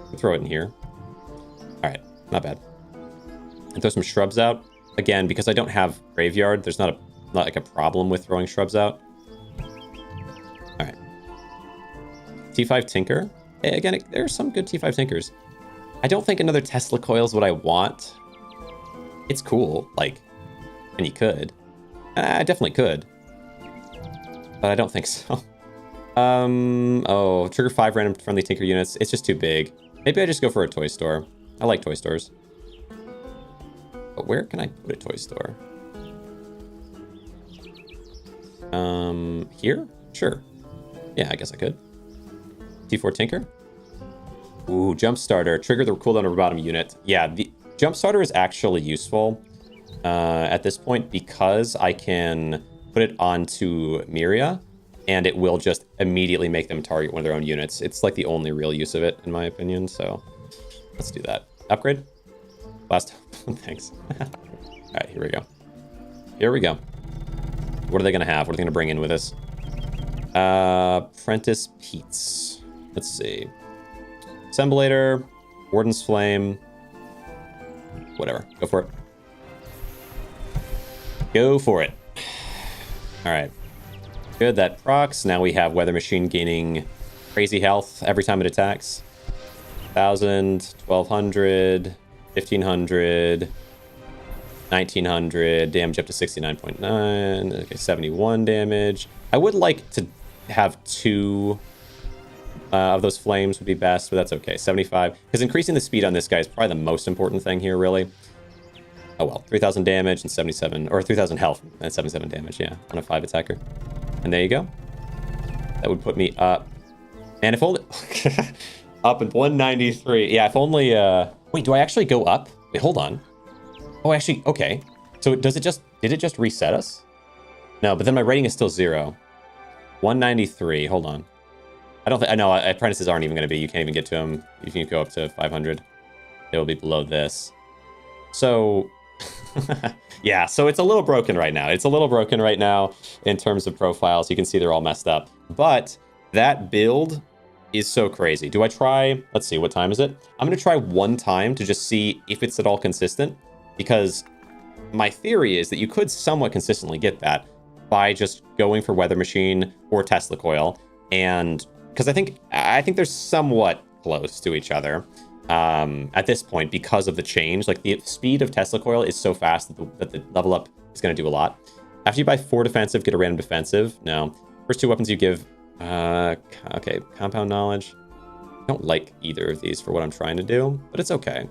We'll throw it in here. All right, not bad. And throw some shrubs out. Again, because I don't have graveyard, there's not like a problem with throwing shrubs out. All right. T5 Tinker. Again, there are some good T5 Tinkers. I don't think another Tesla coil is what I want. It's cool, like, and you could. I definitely could. But I don't think so. Oh, trigger 5 random friendly Tinker units. It's just too big. Maybe I just go for a toy store. I like toy stores. But where can I put a toy store? Here? Sure. Yeah, I guess I could. T4 Tinker. Ooh, Jump Starter. Trigger the cooldown of a bottom unit. Yeah, the Jump Starter is actually useful at this point because I can put it onto Miria and it will just immediately make them target one of their own units. It's like the only real use of it, in my opinion, so let's do that. Upgrade? Last. Thanks. All right, here we go. Here we go. What are they going to have? What are they going to bring in with us? Apprentice Pete's. Let's see. Assemblator, Warden's Flame. Whatever. Go for it. Go for it. All right. Good, that procs. Now we have Weather Machine gaining crazy health every time it attacks. 1,000, 1,200, 1,500, 1,900, damage up to 69.9, okay, 71 damage. I would like to have 2 of those flames would be best, but that's okay. 75, because increasing the speed on this guy is probably the most important thing here, really. Oh well, 3,000 damage and 77, or 3,000 health and 77 damage, yeah, on a 5 attacker. And there you go. That would put me up. And if only... up at 193. Yeah, if only... Wait, do I actually go up? Wait, hold on. Oh, actually, okay. So does it just... Did it just reset us? No, but then my rating is still 0. 193. Hold on. I don't think... I know, apprentices aren't even going to be... You can't even get to them. You can go up to 500. It will be below this. So... yeah, so it's a little broken right now. It's a little broken right now in terms of profiles. You can see they're all messed up. But that build is so crazy. Do I try... Let's see, what time is it? I'm going to try one time to just see if it's at all consistent. Because my theory is that you could somewhat consistently get that by just going for Weather Machine or Tesla Coil. And... Because I think they're somewhat close to each other. At this point, because of the change, like the speed of Tesla Coil is so fast that the level up is going to do a lot. After you buy 4 defensive, get a random defensive. No. First 2 weapons you give, okay, compound knowledge. I don't like either of these for what I'm trying to do, but it's okay.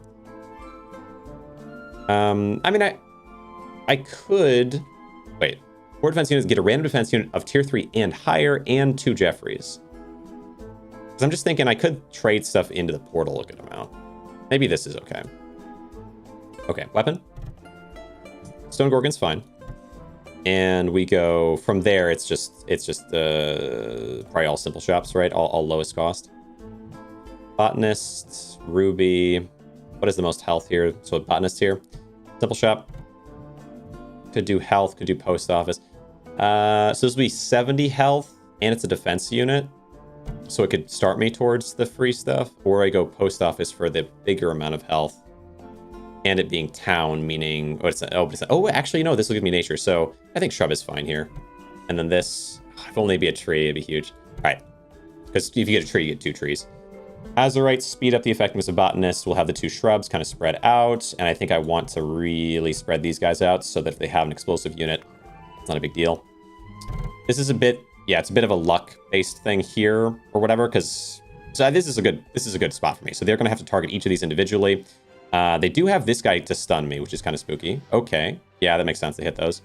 I mean, I could, wait, 4 defense units get a random defense unit of tier 3 and higher and 2 Jeffreys. I'm just thinking I could trade stuff into the portal a good amount. Maybe this is okay. Okay, weapon. Stone Gorgon's fine. And we go from there. It's just probably all simple shops, right? All lowest cost. Botanist, Ruby. What is the most health here? So botanist here. Simple shop. Could do health. Could do post office. So this would be 70 health, and it's a defense unit. so it could start me towards the free stuff, or I go post office for the bigger amount of health. And it being town, meaning... Oh, actually, no, this will give me nature, so I think shrub is fine here. And then this... If only it'd be a tree, it'd be huge. All right. Because if you get a tree, you get 2 trees. Azurite, speed up the effectiveness of botanist. We'll have the 2 shrubs kind of spread out. And I think I want to really spread these guys out so that if they have an explosive unit, it's not a big deal. This is a bit... Yeah, it's a bit of a luck-based thing here or whatever, because... So this is a good spot for me. So they're going to have to target each of these individually. They do have this guy to stun me, which is kind of spooky. Okay. Yeah, that makes sense. They hit those.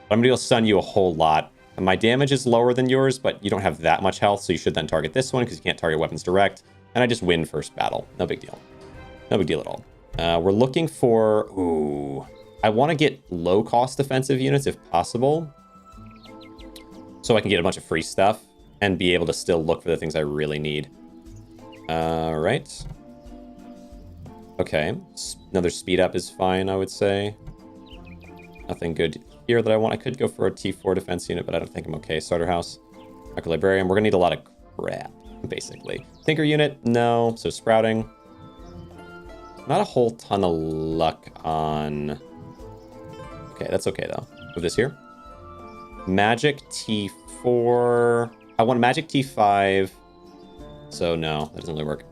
But I'm going to be able to stun you a whole lot. And my damage is lower than yours, but you don't have that much health, so you should then target this one because you can't target weapons direct. And I just win first battle. No big deal. No big deal at all. We're looking for... Ooh. I want to get low-cost defensive units if possible, so I can get a bunch of free stuff and be able to still look for the things I really need. All right. Okay, another speed up is fine, I would say. Nothing good here that I want. I could go for a T4 defense unit, but I don't think I'm okay. Starter house, Micro Librarian. We're gonna need a lot of crap, basically. Tinker unit, no. So sprouting. Not a whole ton of luck on... Okay, that's okay though. Move this here. Magic T4. I want Magic T5. So no, that doesn't really work.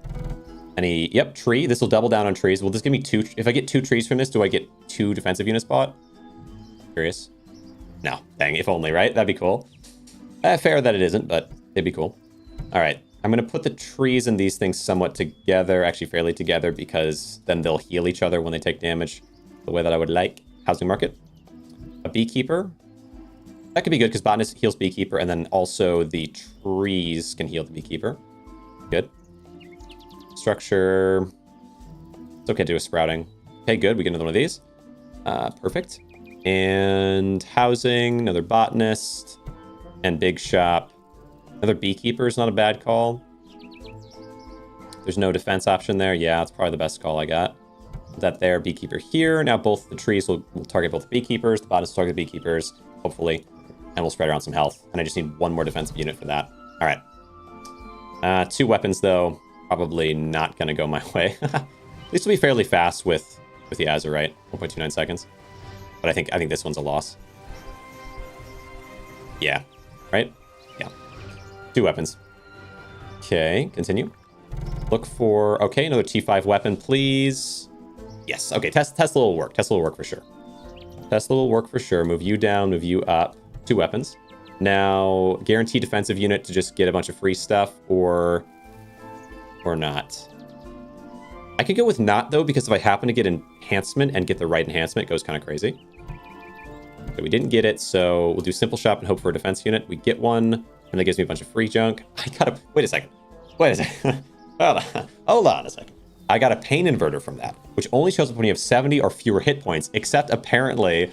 Yep, tree. This will double down on trees. Will this give me 2? If I get 2 trees from this, do I get 2 defensive units bought? Curious. No. Dang, if only, right? That'd be cool. Fair that it isn't, but it'd be cool. All right. I'm going to put the trees and these things somewhat together, actually fairly together, because then they'll heal each other when they take damage the way that I would like. Housing market. A beekeeper. That could be good because botanist heals beekeeper, and then also the trees can heal the beekeeper. Good. Structure. It's okay to do a sprouting. Okay, good. We get another one of these. Perfect. And housing, another botanist, and big shop. Another beekeeper is not a bad call. There's no defense option there. Yeah, that's probably the best call I got. That there, beekeeper here. Now both the trees will target both beekeepers. The botanist will target the beekeepers, hopefully. And we'll spread around some health. And I just need 1 more defensive unit for that. All right. 2 weapons, though. Probably not going to go my way. This will be fairly fast with the Azurite. 1.29 seconds. But I think this one's a loss. Yeah. Right? Yeah. 2 weapons. Okay, continue. Look for... Okay, another T5 weapon, please. Yes. Okay, Tesla will work. Tesla will work for sure. Tesla will work for sure. Move you down, move you up. 2 weapons. Now, guarantee defensive unit to just get a bunch of free stuff, or not. I could go with not, though, because if I happen to get enhancement and get the right enhancement, it goes kind of crazy. So we didn't get it, so we'll do simple shop and hope for a defense unit. We get one, and that gives me a bunch of free junk. I gotta... Wait a second. Hold on a second. I got a pain inverter from that, which only shows up when you have 70 or fewer hit points, except apparently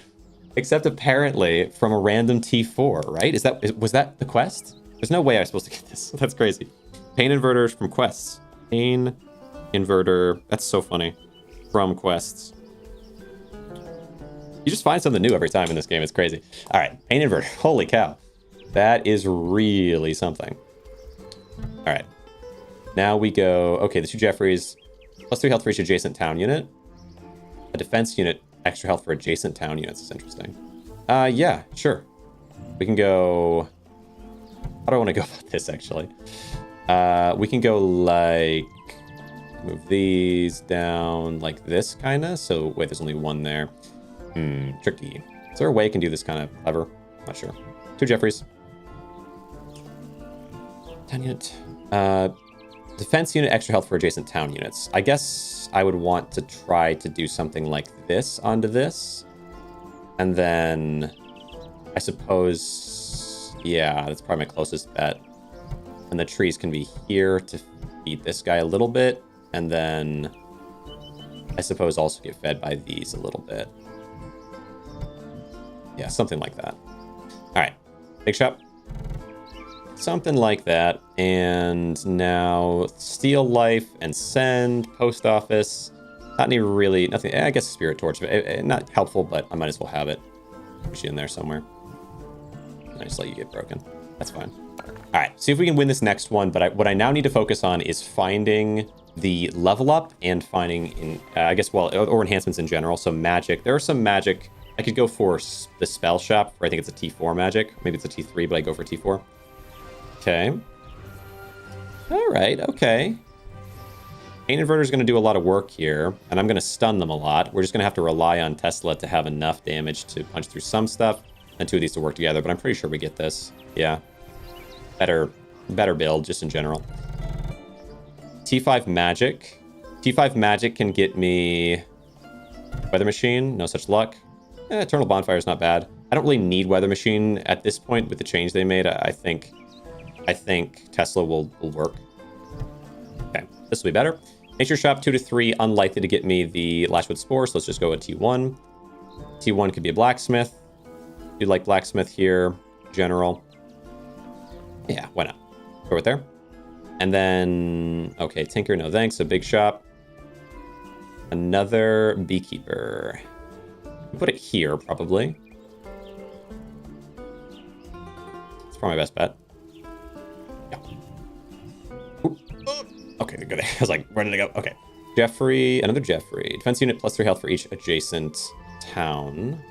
from a random T4, right? Was that the quest? There's no way I was supposed to get this. That's crazy. Pain inverters from quests. Pain inverter. That's so funny. From quests. You just find something new every time in this game. It's crazy. All right. Pain inverter. Holy cow. That is really something. All right. Now we go... Okay, the 2 Jeffreys. +3 health for each adjacent town unit. A defense unit. Extra health for adjacent town units is interesting. Yeah, sure. We can go... How do I want to go about this, actually? We can go, like... Move these down like this, kind of. So, wait, there's only 1 there. Tricky. Is there a way I can do this kind of clever? Not sure. 2 Jeffreys. Town unit. Defense unit, extra health for adjacent town units. I guess I would want to try to do something like this onto this. And then I suppose, yeah, that's probably my closest bet. And the trees can be here to feed this guy a little bit. And then I suppose also get fed by these a little bit. Yeah, something like that. All right, big shop. Something like that. And now steal life and send post office. Not any really, nothing. I guess spirit torch, but not helpful, but I might as well have it. Push you in there somewhere. And I just let you get broken. That's fine. All right, see if we can win this next one. But what I now need to focus on is finding the level up and finding, I guess, well, or enhancements in general. So magic. There are some magic. I could go for the spell shop, where I think it's a T4 magic. Maybe it's a T3, but I go for T4. Okay. All right, okay. Chain Inverter is going to do a lot of work here, and I'm going to stun them a lot. We're just going to have to rely on Tesla to have enough damage to punch through some stuff, and two of these to work together, but I'm pretty sure we get this. Yeah. Better build, just in general. T5 Magic. T5 Magic can get me Weather Machine. No such luck. Eternal Bonfire is not bad. I don't really need Weather Machine at this point with the change they made. I think Tesla will work. Okay, this will be better. Nature Shop 2 to 3, unlikely to get me the Lashwood Spore, so let's just go with T1. T1 could be a Blacksmith. Do like Blacksmith here, General. Yeah, why not? Go right there. And then, okay, Tinker, no thanks. A Big Shop. Another Beekeeper. Put it here, probably. It's probably my best bet. Yeah. Okay, good. I was like, where did I go? Okay. Jeffrey, another Jeffrey. Defense unit plus 3 health for each adjacent town.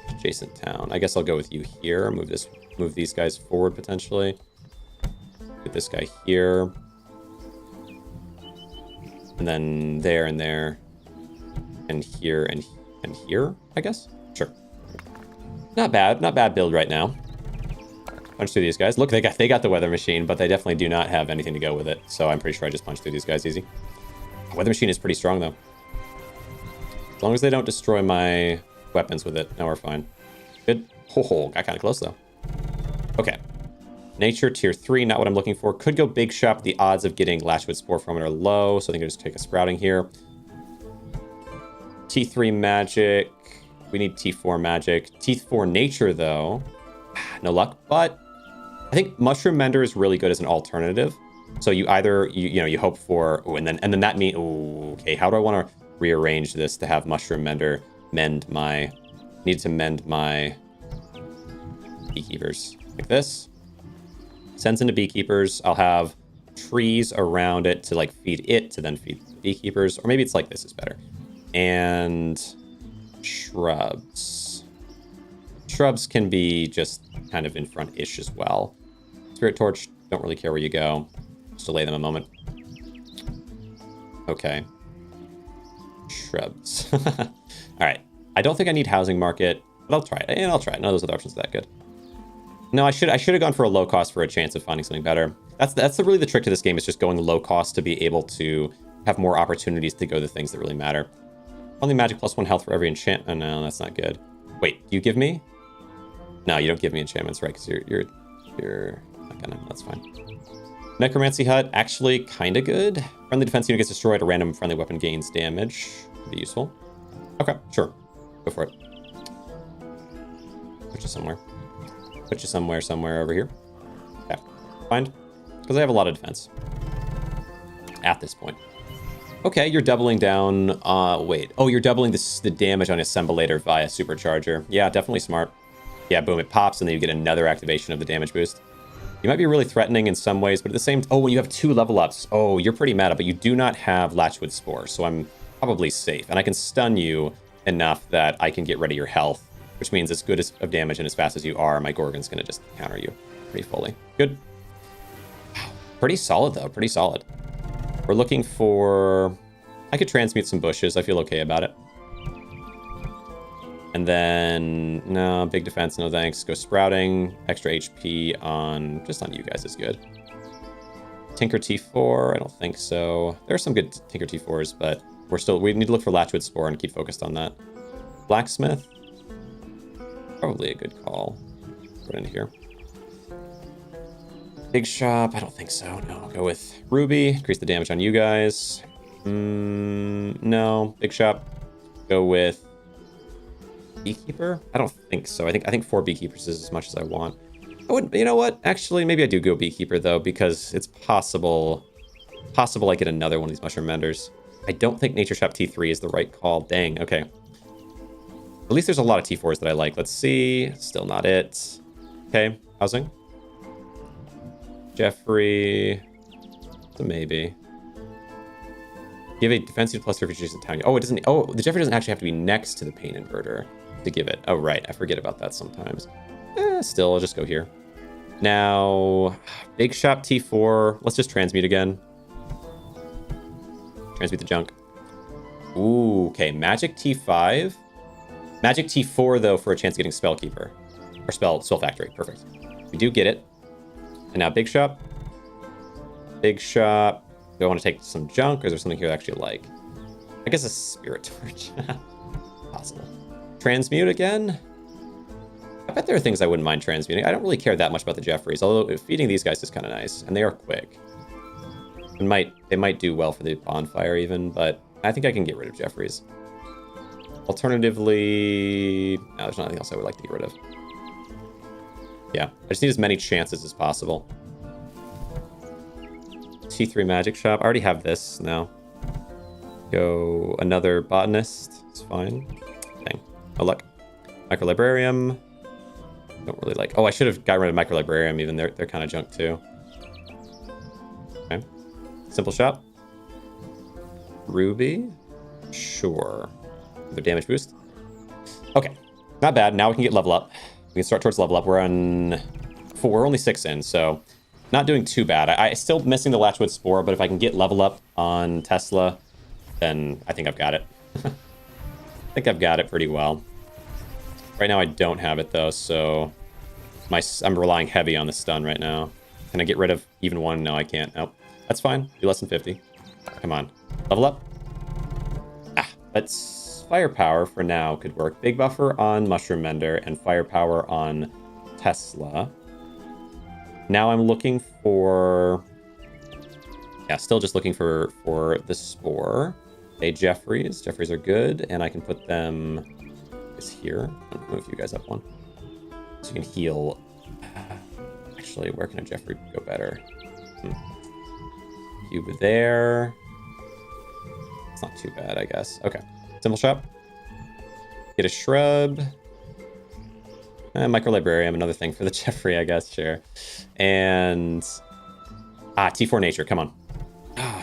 Adjacent town. I guess I'll go with you here. Move these guys forward potentially. Get this guy here. And then there and there. And here and here, I guess? Sure. Not bad. Not bad build right now. Punch through these guys. Look, they got the Weather Machine, but they definitely do not have anything to go with it. So I'm pretty sure I just punch through these guys easy. Weather Machine is pretty strong, though. As long as they don't destroy my weapons with it. Now we're fine. Good. Oh, got kind of close, though. Okay. Nature, tier 3, not what I'm looking for. Could go Big Shop. The odds of getting Lashwood Spore from it are low, so I think I'll just take a Sprouting here. T3 Magic. We need T4 Magic. T4 Nature, though. No luck, but I think Mushroom Mender is really good as an alternative. So you either, you hope for, and then that means, okay, how do I want to rearrange this to have Mushroom Mender mend my Beekeepers? Like this. Sends into Beekeepers. I'll have trees around it to like feed it to then feed the Beekeepers. Or maybe it's like this is better. And shrubs. Shrubs can be just kind of in front-ish as well. Spirit Torch, don't really care where you go. Just delay them a moment. Okay. Shrubs. All right. I don't think I need Housing Market, but I'll try it. And I'll try it. None of those other options are that good. No, I should have gone for a low cost for a chance of finding something better. That's really the trick to this game, is just going low cost to be able to have more opportunities to go to things that really matter. Only magic plus 1 health for every enchantment. Oh, no, that's not good. Wait, do you give me? No, you don't give me enchantments, right? Because you're not gonna. That's fine. Necromancy Hut, actually kind of good. Friendly defense unit gets destroyed. A random friendly weapon gains damage. Could be useful. Okay, sure. Go for it. Put you somewhere. Put you somewhere over here. Okay, fine. Because I have a lot of defense at this point. Okay, you're doubling down. Wait. Oh, you're doubling the damage on Assemblator via Supercharger. Yeah, definitely smart. Yeah, boom, it pops, and then you get another activation of the damage boost. You might be really threatening in some ways, but at the same time... Oh, when you have 2 level ups. Oh, you're pretty meta, but you do not have Lashwood Spore, so I'm probably safe. And I can stun you enough that I can get rid of your health, which means as good of damage and as fast as you are, my Gorgon's going to just counter you pretty fully. Good. Pretty solid, though. Pretty solid. We're looking for... I could transmute some bushes. I feel okay about it. And then, no, big defense, no thanks. Go Sprouting, extra HP on, just on you guys is good. Tinker T4, I don't think so. There are some good Tinker T4s, but we need to look for Lashwood Spore and keep focused on that. Blacksmith, probably a good call. Put in here. Big Shop, I don't think so. No, I'll go with Ruby, increase the damage on you guys. No, Big Shop, go with Beekeeper? I don't think so. I think 4 Beekeepers is as much as I want. I would, you know what? Actually, maybe I do go Beekeeper, though, because it's possible I get another one of these Mushroom Menders. I don't think Nature Shop T3 is the right call. Dang, okay. At least there's a lot of T4s that I like. Let's see. Still not it. Okay, housing. Jeffrey. It's a maybe. Give a defensive plus refugees in town. Oh, it doesn't. Oh, the Jeffrey doesn't actually have to be next to the pain inverter to give it. Oh, right. I forget about that sometimes. Still, I'll just go here. Now, big shop T4. Let's just transmute again. Transmute the junk. Ooh, okay. Magic T5. Magic T4, though, for a chance of getting Spellkeeper. Or Spell Factory. Perfect. We do get it. And now big shop. Big shop. Do I want to take some junk, or is there something here I actually like? I guess a Spirit Torch. Possible. Transmute again? I bet there are things I wouldn't mind transmuting. I don't really care that much about the Jeffreys, although feeding these guys is kind of nice, and they are quick. They might do well for the bonfire even, but I think I can get rid of Jeffreys. Alternatively, no, there's nothing else I would like to get rid of. Yeah, I just need as many chances as possible. T3 magic shop. I already have this now. Go another botanist. It's fine. Dang. Oh, look. Microlibrarium. Don't really like... Oh, I should have gotten rid of Microlibrarium even. They're kind of junk too. Okay. Simple shop. Ruby. Sure. Another damage boost. Okay. Not bad. Now we can get level up. We can start towards level up. We're on 4. We're only 6 in, so... Not doing too bad. I still missing the Latchwood Spore, but if I can get level up on Tesla, then I think I've got it. I think I've got it pretty well. Right now I don't have it though, so I'm relying heavy on the stun right now. Can I get rid of even one? No, I can't. Nope. That's fine. Be less than 50. Come on. Level up. But firepower for now could work. Big buffer on Mushroom Mender and firepower on Tesla. Now I'm looking for... Yeah, still just looking for the Spore. Okay, Jeffreys. Jeffreys are good, and I can put them... Is here. I'll move you guys up one. So you can heal... Actually, where can a Jeffrey go better? Cube there. It's not too bad, I guess. Okay. Simple shop. Get a shrub. Microlibrarium, another thing for the Jeffrey, I guess, sure. And... T4 Nature, come on.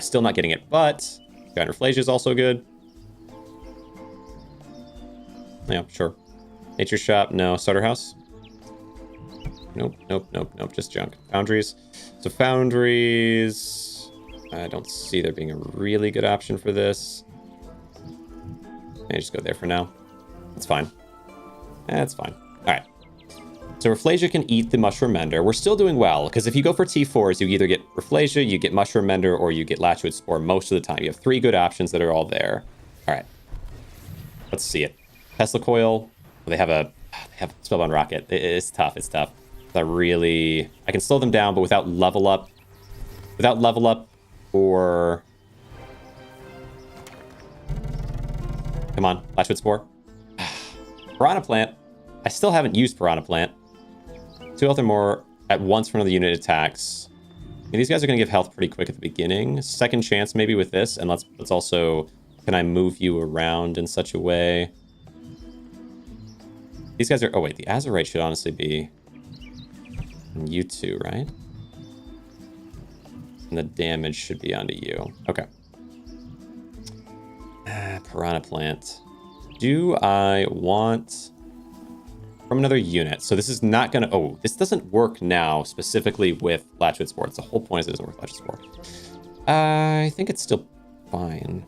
Still not getting it, but... Giant Reflasia is also good. Yeah, sure. Nature Shop, no. Starter House? Nope, just junk. Foundries. So Foundries... I don't see there being a really good option for this. Maybe just go there for now. It's fine. That's fine. Alright. So Reflasia can eat the Mushroom Mender. We're still doing well, because if you go for T4s, you either get Reflasia, you get Mushroom Mender, or you get Latchwood Spore most of the time. You have 3 good options that are all there. Alright. Let's see it. Tesla Coil. They have Spellbound Rocket. It's tough. I can slow them down, but without level up. Or... Come on, Latchwood Spore. Piranha Plant. I still haven't used Piranha Plant. 2 health or more at once for another unit attacks. I mean, these guys are going to give health pretty quick at the beginning. Second chance maybe with this. And let's also... Can I move you around in such a way? These guys are... Oh, wait. The Azurite should honestly be... You two, right? And the damage should be onto you. Okay. Piranha Plant. Do I want... From another unit. So this is not going to... Oh, this doesn't work now specifically with Latchwood Spore. It's the whole point is it doesn't work with Latchwood Spore. I think it's still fine.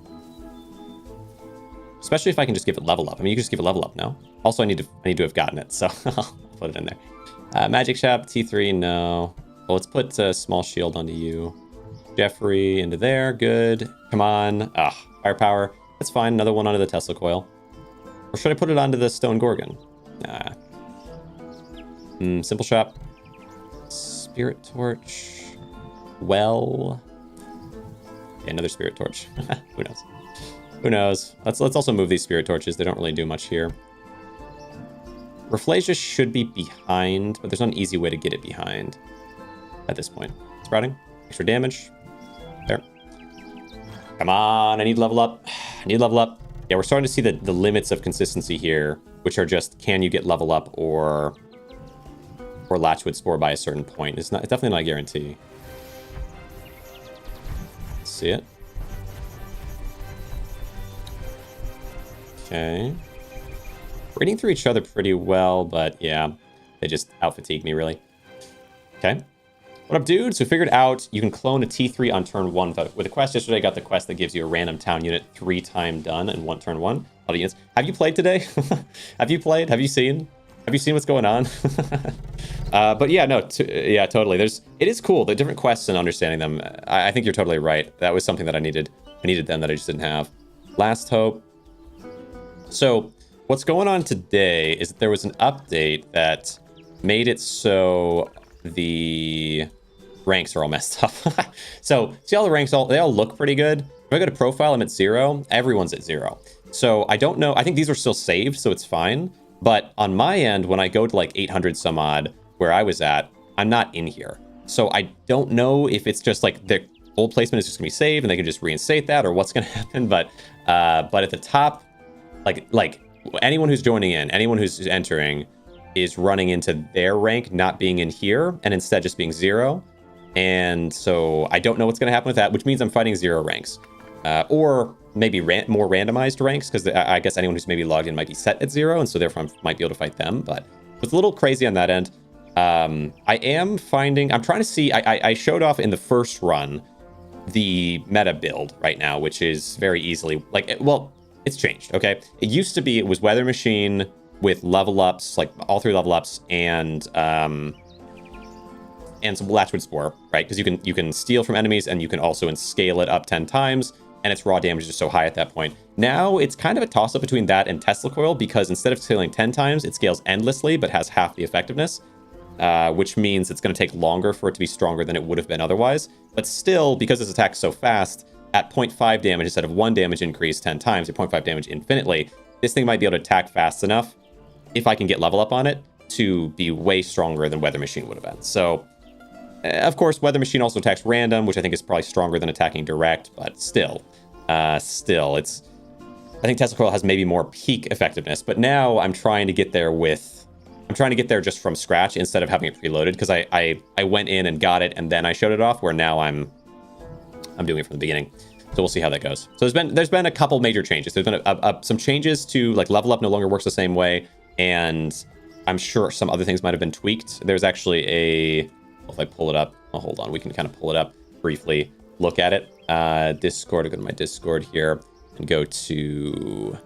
Especially if I can just give it level up. I mean, you can just give it level up, no? Also, I need to have gotten it, so I'll put it in there. Magic Shop, T3, no. Well, let's put a small shield onto you. Jeffrey into there, good. Come on. Firepower. That's fine. Another one onto the Tesla Coil. Or should I put it onto the Stone Gorgon? Nah. Simple Shop. Spirit Torch. Well. Okay, another Spirit Torch. Who knows? Who knows? Let's also move these Spirit Torches. They don't really do much here. Reflasia should be behind, but there's not an easy way to get it behind at this point. Sprouting. Extra damage. There. Come on, I need level up. Yeah, we're starting to see the limits of consistency here, which are just, can you get level up or or Latchwood Spore by a certain point. It's definitely not a guarantee. See it? Okay. Rating through each other pretty well, but yeah, they just out-fatigue me, really. Okay. What up, dudes? So figured out you can clone a T3 on turn 1. With a quest yesterday, I got the quest that gives you a random town unit 3-time done in turn 1. A lot of units. Have you played today? Have you played? Have you seen? Have you seen what's going on? But yeah, no, yeah, totally. It is cool, the different quests and understanding them. I think you're totally right. That was something that I needed. I needed them that I just didn't have. Last hope. So what's going on today is that there was an update that made it so the ranks are all messed up. So see all the ranks, they all look pretty good. If I go to profile, I'm at 0. Everyone's at 0. So I don't know. I think these are still saved, so it's fine. But on my end, when I go to like 800 some odd where I was at, I'm not in here. So I don't know if it's just like the old placement is just gonna be saved and they can just reinstate that, or what's gonna happen. But at the top, like anyone who's joining in, anyone who's entering is running into their rank not being in here and instead just being 0. And so I don't know what's gonna happen with that, which means I'm fighting 0 ranks. Or maybe more randomized ranks, because I guess anyone who's maybe logged in might be set at 0, and so therefore I might be able to fight them. But it's a little crazy on that end. I am finding, I'm trying to see, I showed off in the first run the meta build right now, which is very easily, well, it's changed, okay? It used to be, it was Weather Machine with level ups, like all 3 level ups, and some Latchwood Spore, right? Because you can steal from enemies, and you can also scale it up 10 times, and its raw damage is just so high at that point. Now, it's kind of a toss-up between that and Tesla Coil, because instead of scaling 10 times, it scales endlessly, but has half the effectiveness, which means it's going to take longer for it to be stronger than it would have been otherwise. But still, because this attack's so fast, at 0.5 damage instead of 1 damage increase 10 times, or 0.5 damage infinitely, this thing might be able to attack fast enough, if I can get level up on it, to be way stronger than Weather Machine would have been. So, of course, Weather Machine also attacks random, which I think is probably stronger than attacking direct, but still, it's... I think Tesla Coil has maybe more peak effectiveness, but now I'm trying to get there just from scratch instead of having it preloaded, because I went in and got it, and then I showed it off, where now I'm doing it from the beginning. So we'll see how that goes. So there's been a couple major changes. There's been some changes to, like, level up no longer works the same way, and I'm sure some other things might have been tweaked. There's actually a... If I pull it up, oh, hold on, we can kind of pull it up briefly, look at it. Discord, I go to my Discord here and go to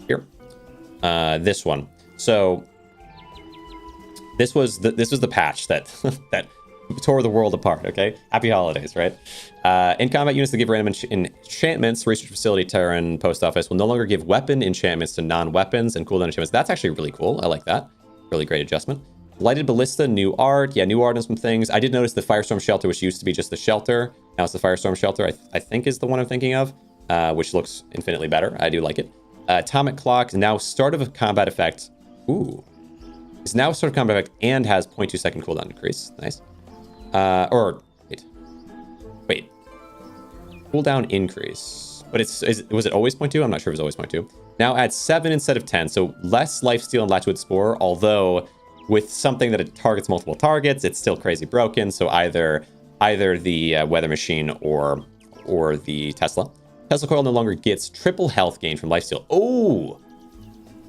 here. This one. So this was the patch that that tore the world apart. Okay, happy holidays, right? In combat units that give random enchantments, research facility, Terran, post office will no longer give weapon enchantments to non-weapons and cooldown enchantments. That's actually really cool. I like that. Really great adjustment. Lighted Ballista, new art. Yeah, new art and some things. I did notice the Firestorm Shelter, which used to be just the shelter. Now it's the Firestorm Shelter, I think is the one I'm thinking of, which looks infinitely better. I do like it. Atomic Clock, now start of a combat effect. Ooh. It's now start of combat effect and has 0.2 second cooldown decrease. Nice. Wait. Cooldown increase. But was it always 0.2? I'm not sure if it was always 0.2. Now add 7 instead of 10. So less lifesteal and Latchwood Spore, although... with something that it targets multiple targets, it's still crazy broken. So either the Weather Machine or the Tesla. Tesla Coil no longer gets triple health gain from lifesteal. Oh,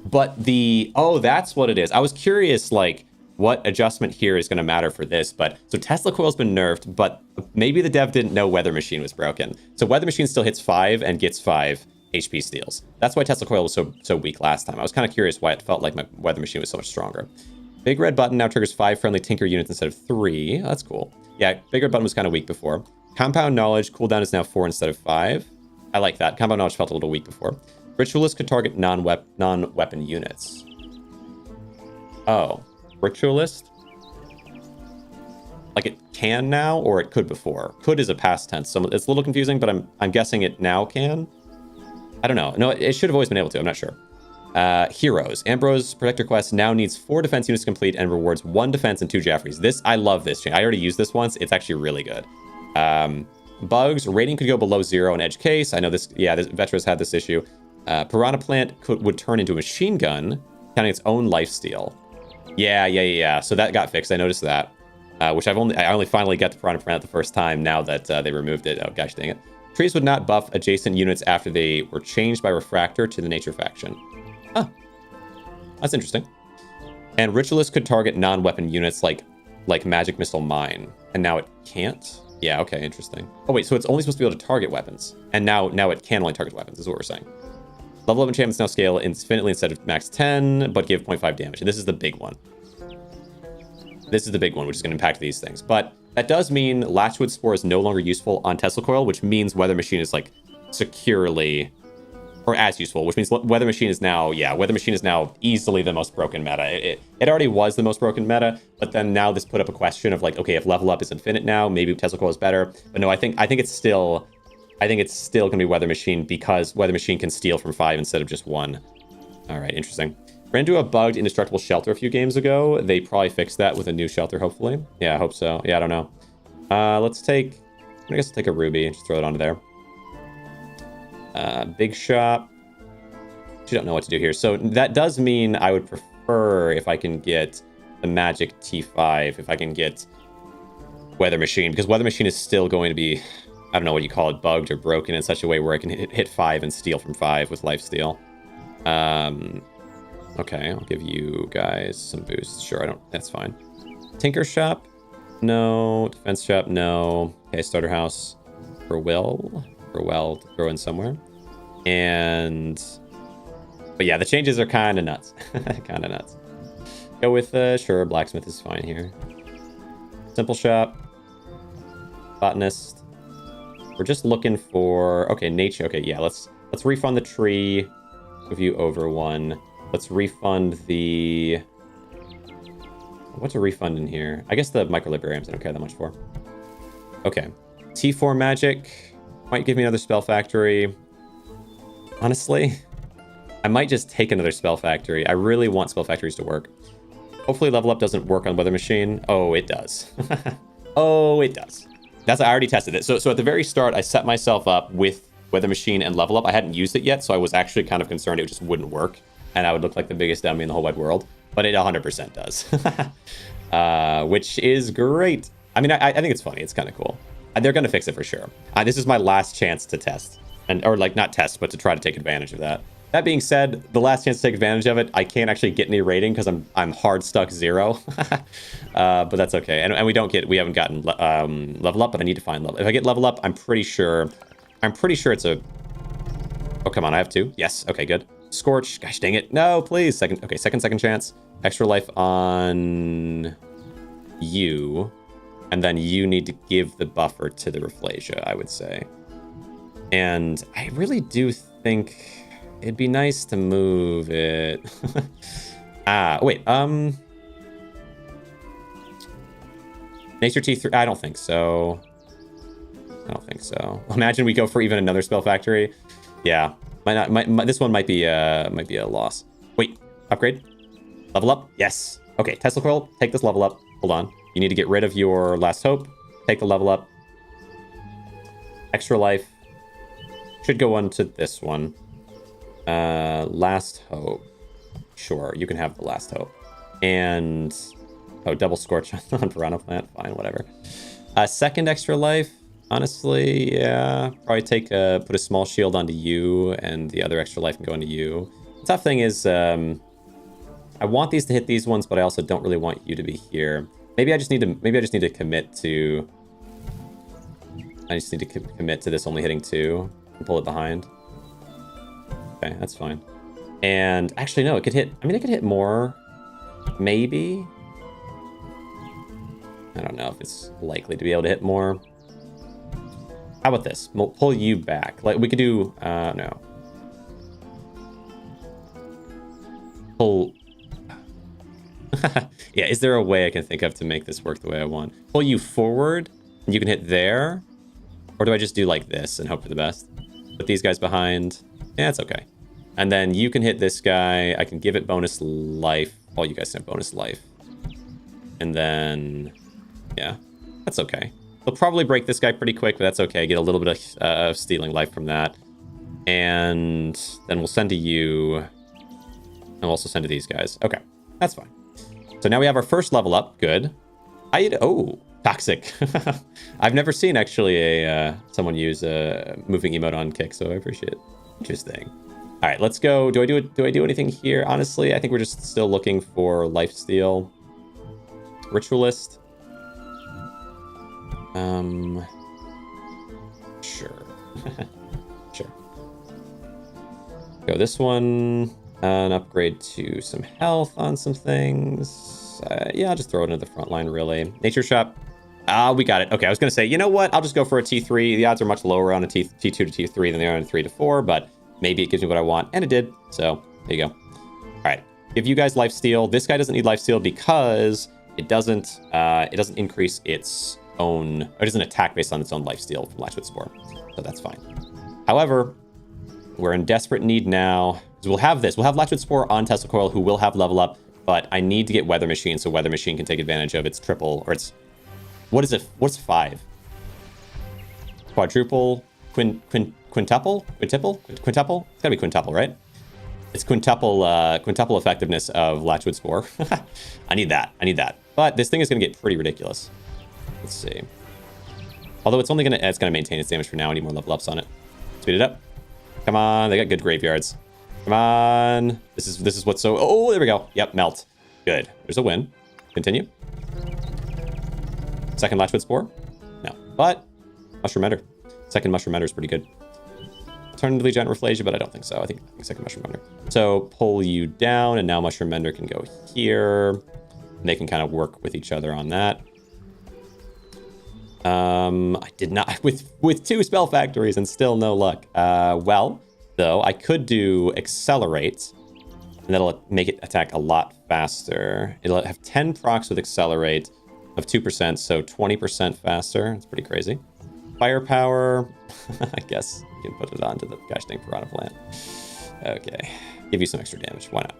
but that's what it is. I was curious, like, what adjustment here is going to matter for this. But so Tesla Coil's been nerfed, but maybe the dev didn't know Weather Machine was broken. So Weather Machine still hits 5 and gets 5 HP steals. That's why Tesla Coil was so weak last time. I was kind of curious why it felt like my Weather Machine was so much stronger. Big Red Button now triggers 5 friendly Tinker units instead of 3. Oh, that's cool. Yeah, Big Red Button was kind of weak before. Compound Knowledge cooldown is now 4 instead of 5. I like that. Compound Knowledge felt a little weak before. Ritualist could target non-weapon units. Oh, Ritualist? Like it can now, or it could before? Could is a past tense, so it's a little confusing, but I'm guessing it now can. I don't know. No, it should have always been able to. I'm not sure. Heroes. Ambrose Protector Quest now needs 4 defense units to complete and rewards 1 defense and 2 Jaffreys. I love this change. I already used this once. It's actually really good. Bugs. Rating could go below 0 in edge case. I know this. Yeah, Vetra's had this issue. Piranha Plant would turn into a machine gun, counting its own lifesteal. Yeah. So that got fixed. I noticed that. Which I only finally got to Piranha Plant the first time now that they removed it. Oh, gosh dang it. Trees would not buff adjacent units after they were changed by Refractor to the Nature faction. Huh. That's interesting. And Ritualist could target non-weapon units like Magic Missile Mine. And now it can't? Yeah, okay, interesting. Oh, wait, so it's only supposed to be able to target weapons. And now it can only target weapons, is what we're saying. Level up enchantments now scale infinitely instead of max 10, but give 0.5 damage. And this is the big one. This is the big one, which is going to impact these things. But that does mean Latchwood Spore is no longer useful on Tesla Coil, which means Weather Machine is, like, securely... or as useful, which means Weather Machine is now... yeah, Weather Machine is now easily the most broken meta. It already was the most broken meta, but then now this put up a question of, like, okay, if level up is infinite now, maybe Tesla Coil is better. But no, I think it's still... I think it's still going to be Weather Machine because Weather Machine can steal from 5 instead of just 1. All right, interesting. Ran into a bugged indestructible shelter a few games ago. They probably fixed that with a new shelter, hopefully. Yeah, I hope so. Yeah, I don't know. Let's take... I guess I'll take a ruby and just throw it onto there. Big shop. You don't know what to do here. So that does mean I would prefer if I can get the magic T5, if I can get Weather Machine, because Weather Machine is still going to be... I don't know what you call it, bugged or broken in such a way where I can hit 5 and steal from 5 with lifesteal. Okay, I'll give you guys some boosts. Sure, that's fine. Tinker Shop? No. Defense Shop? No. Okay, Starter House for Will to throw in somewhere. But yeah, the changes are kind of nuts. Kind of nuts. Go with, sure, Blacksmith is fine here. Simple Shop. Botanist. We're just looking for... okay, nature. Okay, yeah, let's refund the tree. Move you over 1. Let's refund the... what's a refund in here? I guess the Microlibrarians I don't care that much for. Okay. T4 magic. Might give me another Spell Factory. Honestly, I might just take another Spell Factory. I really want Spell Factories to work. Hopefully level up doesn't work on Weather Machine. Oh, it does. Oh, it does. I already tested it. So at the very start, I set myself up with Weather Machine and level up. I hadn't used it yet, so I was actually kind of concerned it just wouldn't work, and I would look like the biggest dummy in the whole wide world. But it 100% does, which is great. I mean, I think it's funny. It's kind of cool. They're going to fix it for sure. This is my last chance to test, or like not test, but to try to take advantage of that. That being said, the last chance to take advantage of it, I can't actually get any rating because I'm hard stuck 0. But that's okay. And we haven't gotten level up, but I need to find level. If I get level up, I'm pretty sure it's a... oh, come on, I have 2. Yes, okay, good. Scorch, gosh dang it. No, please. Second chance. Extra life on you. And then you need to give the buffer to the Rafflesia, I would say. And I really do think... it'd be nice to move it. Wait, Nature T3, I don't think so. Imagine we go for even another Spell Factory. Yeah, this one might be a loss. Wait, upgrade? Level up? Yes. Okay, Tesla Coil, take this level up. Hold on. You need to get rid of your Last Hope. Take the level up. Extra life. Should go on to this one. Last Hope. Sure, you can have the Last Hope. And... oh, double Scorch on Piranha Plant. Fine, whatever. Second extra life. Honestly, yeah. Probably put a small shield onto you, and the other extra life can go into you. The tough thing is, I want these to hit these ones, but I also don't really want you to be here. Maybe I just need to commit to... I just need to commit to this only hitting 2 and pull it behind. Okay, that's fine. And actually, no, it could hit... I mean, it could hit more. Maybe. I don't know if it's likely to be able to hit more. How about this? We'll pull you back. Like, we could do... no. Pull... yeah, is there a way I can think of to make this work the way I want? Pull you forward, and you can hit there? Or do I just do like this and hope for the best? Put these guys behind. Yeah, it's okay. And then you can hit this guy. I can give it bonus life. All you guys have bonus life. And then... yeah, that's okay. They'll probably break this guy pretty quick, but that's okay. Get a little bit of stealing life from that. And then we'll send to you. And we'll also send to these guys. Okay, that's fine. So now we have our first level up. Good. Oh, toxic. I've never seen actually a someone use a moving emote on kick, so I appreciate it. Interesting. All right, let's go. Do I do anything here? Honestly, I think we're just still looking for lifesteal. Ritualist. Sure. Sure. Go this one. An upgrade to some health on some things. Yeah, I'll just throw it into the front line, really. Nature Shop. We got it. Okay, I was going to say, you know what? I'll just go for a T3. The odds are much lower on a T2 to T3 than they are on a 3 to 4, but maybe it gives me what I want, and it did. So, there you go. All right. Give you guys lifesteal. This guy doesn't need lifesteal because it doesn't increase its own, or it doesn't attack based on its own lifesteal from Latchwood Spore. So that's fine. However, we're in desperate need now. We'll have this. We'll have Latchwood Spore on Tesla Coil, who will have level up, but I need to get Weather Machine so Weather Machine can take advantage of its triple, or its... What is it? What's 5? Quadruple? Quintuple? Quintuple? It's gotta be quintuple, right? It's quintuple effectiveness of Latchwood Spore. I need that. But this thing is gonna get pretty ridiculous. Let's see. Although it's gonna maintain its damage for now. I need more level ups on it. Speed it up. Come on, they got good graveyards. Come on. This is what's so... Oh, there we go. Yep, melt. Good. There's a win. Continue. Second Latchwood Spore? No. But Mushroom Ender. Second Mushroom Ender is pretty good. Alternatively, Giant Rafflesia, but I don't think so. I think second Mushroom Ender. So pull you down, and now Mushroom Ender can go here. And they can kind of work with each other on that. I did not... With 2 Spell Factories and still no luck. Well... Though, I could do Accelerate, and that'll make it attack a lot faster. It'll have 10 procs with Accelerate of 2%, so 20% faster. It's pretty crazy. Firepower, I guess you can put it onto the gosh dang Piranha Plant. Okay, give you some extra damage, why not?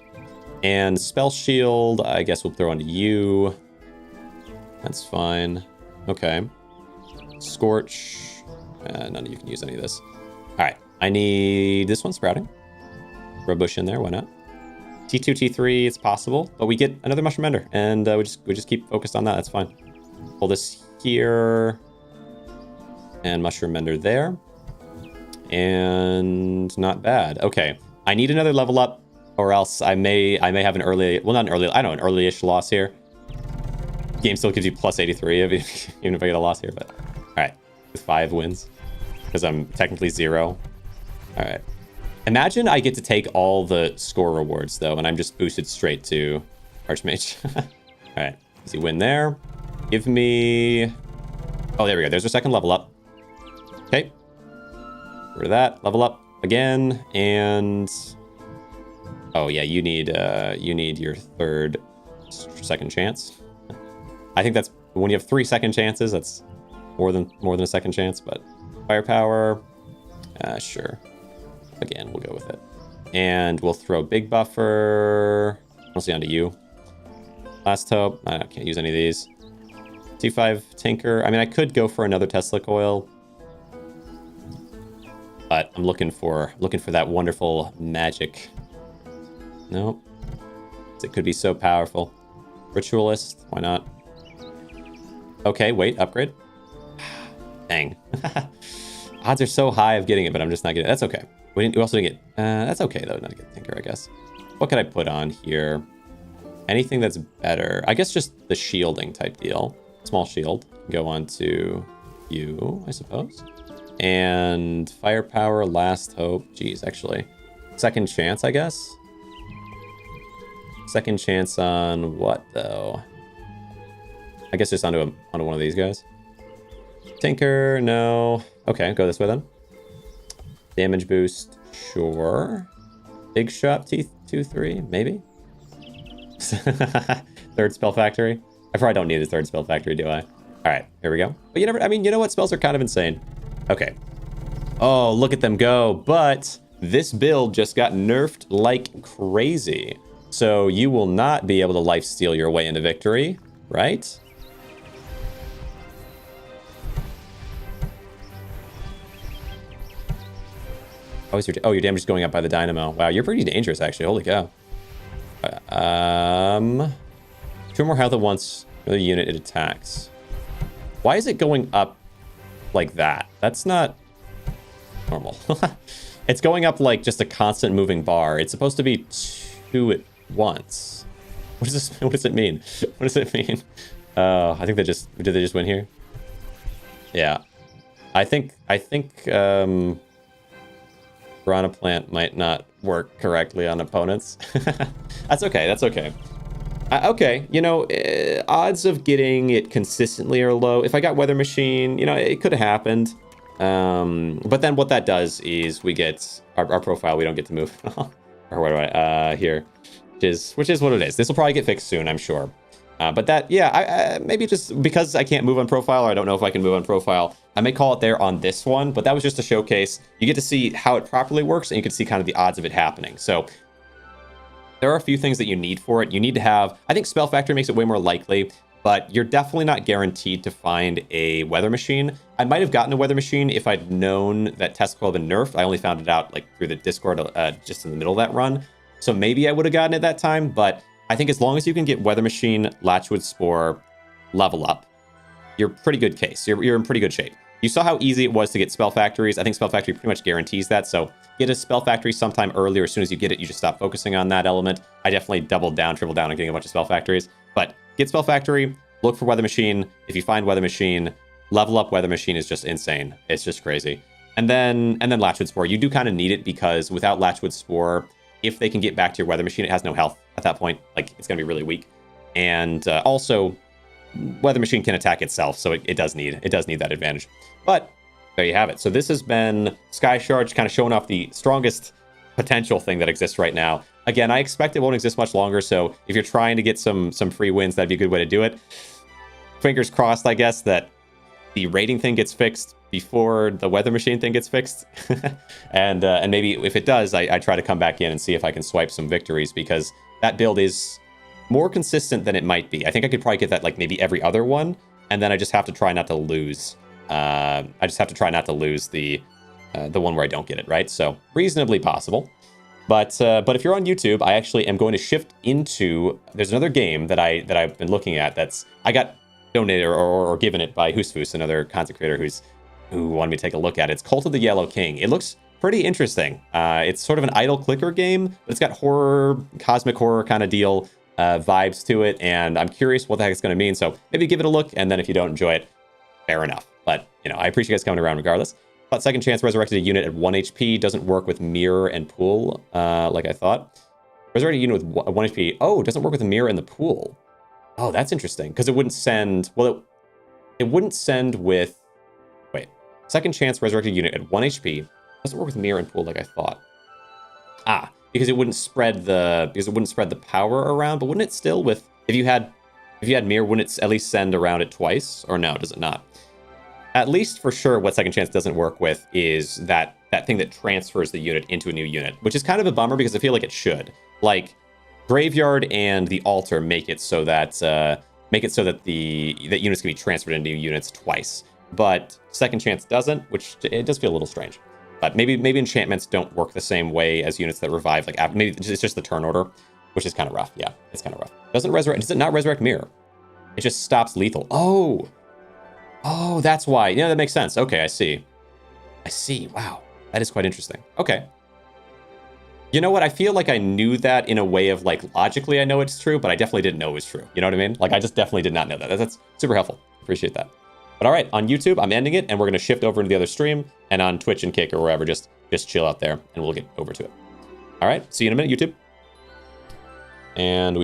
And Spell Shield, I guess we'll throw onto you. That's fine. Okay. Scorch, none of you can use any of this. All right. I need this one sprouting. Throw a bush in there, why not? T2, T3, it's possible, but we get another Mushroom Ender, and we just keep focused on that. That's fine. Pull this here, and Mushroom Ender there, and not bad. Okay, I need another level up, or else I may have an early, well, not an early, I don't know, an early-ish loss here. Game still gives you plus 83, even if I get a loss here, but all right, with 5 wins, because I'm technically 0. All right. Imagine I get to take all the score rewards, though, and I'm just boosted straight to Archmage. All right. Easy win there. Give me... Oh, there we go. There's our second level up. Okay. Get rid of that. Level up again. And... Oh, yeah. You need your second chance. I think that's... When you have 3 second chances, that's more than a second chance, but... Firepower. Sure. Again, we'll go with it. And we'll throw Big Buffer. Mostly onto you. Last Hope. I can't use any of these. T5 Tinker. I mean, I could go for another Tesla Coil. But I'm looking for that wonderful magic. Nope. It could be so powerful. Ritualist. Why not? Okay, wait. Upgrade. Dang. Odds are so high of getting it, but I'm just not getting it. That's okay. We also didn't get... that's okay, though, not to get Tinker, I guess. What could I put on here? Anything that's better. I guess just the shielding type deal. Small shield. Go on to you, I suppose. And Firepower, Last Hope. Geez, actually. Second Chance, I guess? Second Chance on what, though? I guess just onto one of these guys. Tinker, no. Okay, go this way then. Damage boost, sure. Big Shop, T2, 3, maybe? Third Spell Factory. I probably don't need a third Spell Factory, do I? All right, here we go. But you never, I mean, you know what? Spells are kind of insane. Okay. Oh, look at them go. But this build just got nerfed like crazy. So you will not be able to lifesteal your way into victory, right? Oh, your damage is going up by the dynamo. Wow, you're pretty dangerous, actually. Holy cow. 2 more health at once. Another unit it attacks. Why is it going up like that? That's not normal. It's going up like just a constant moving bar. It's supposed to be 2 at once. What is this? What does it mean? What does it mean? I think did they just win here? Yeah. I think Piranha Plant might not work correctly on opponents. That's okay. That's okay. Okay, you know, odds of getting it consistently are low. If I got Weather Machine, you know, it could have happened. But then what that does is we get our profile. We don't get to move. Or where do I? Here, which is what it is. This will probably get fixed soon, I'm sure. But that, yeah, maybe just because I can't move on profile, or I don't know if I can move on profile, I may call it there on this one. But that was just a showcase. You get to see how it properly works, and you can see kind of the odds of it happening. So there are a few things that you need for it. You need to have, I think Spell Factory makes it way more likely, but you're definitely not guaranteed to find a Weather Machine. I might have gotten a Weather Machine if I'd known that Testicle had been nerfed. I only found it out like through the Discord just in the middle of that run. So maybe I would have gotten it that time, but I think as long as you can get Weather Machine, Latchwood Spore, level up, you're pretty good case. You're in pretty good shape. You saw how easy it was to get Spell Factories. I think Spell Factory pretty much guarantees that, so get a Spell Factory sometime earlier. As soon as you get it, you just stop focusing on that element. I definitely doubled down, tripled down on getting a bunch of Spell Factories. But get Spell Factory, look for Weather Machine. If you find Weather Machine, level up Weather Machine is just insane. It's just crazy. And then Latchwood Spore. You do kind of need it because without Latchwood Spore, if they can get back to your Weather Machine, it has no health at that point. Like, it's going to be really weak. And also, Weather Machine can attack itself, so it does need that advantage. But there you have it. So this has been SKYSHARD, kind of showing off the strongest potential thing that exists right now. Again, I expect it won't exist much longer, so if you're trying to get some free wins, that'd be a good way to do it. Fingers crossed, I guess, that the rating thing gets fixed before the Weather Machine thing gets fixed. and maybe if it does, I try to come back in and see if I can swipe some victories, because that build is more consistent than it might be. I think I could probably get that like maybe every other one, and then I just have to try not to lose. I just have to try not to lose the one where I don't get it, right? So reasonably possible. But if you're on YouTube, I actually am going to shift into, there's another game that I've been looking at I got donated or given it by Hoosfoos, another content creator who wanted me to take a look at it. It's Cult of the Yellow King. It looks pretty interesting. It's sort of an idle clicker game, but it's got horror, cosmic horror kind of deal vibes to it, and I'm curious what the heck it's going to mean. So maybe give it a look, and then if you don't enjoy it, fair enough. But, you know, I appreciate you guys coming around regardless. But Second Chance resurrected a unit at 1 HP. Doesn't work with Mirror and Pool, like I thought. Resurrected a unit with 1 HP. Oh, it doesn't work with the Mirror and the Pool. Oh, that's interesting. Because it wouldn't send... Well, it wouldn't send with... Wait. Second Chance resurrected unit at 1 HP. Doesn't work with Mirror and Pool like I thought. Ah, because it wouldn't spread the power around. But wouldn't it still with... If you had Mirror, wouldn't it at least send around it twice? Or no, does it not? At least for sure, what Second Chance doesn't work with is that thing that transfers the unit into a new unit, which is kind of a bummer because I feel like it should. Like, Graveyard and the Altar make it so that that units can be transferred into new units twice. But Second Chance doesn't, which it does feel a little strange. But maybe enchantments don't work the same way as units that revive. Like maybe it's just the turn order, which is kind of rough. Yeah, it's kind of rough. Does it not resurrect Mirror? It just stops lethal. Oh, that's why. Yeah, that makes sense. Okay, I see. Wow, that is quite interesting. Okay. You know what? I feel like I knew that in a way of like logically I know it's true, but I definitely didn't know it was true. You know what I mean? Like I just definitely did not know that. That's super helpful. Appreciate that. But all right, on YouTube, I'm ending it, and we're going to shift over into the other stream, and on Twitch and Kick or wherever, just chill out there, and we'll get over to it. All right, see you in a minute, YouTube. And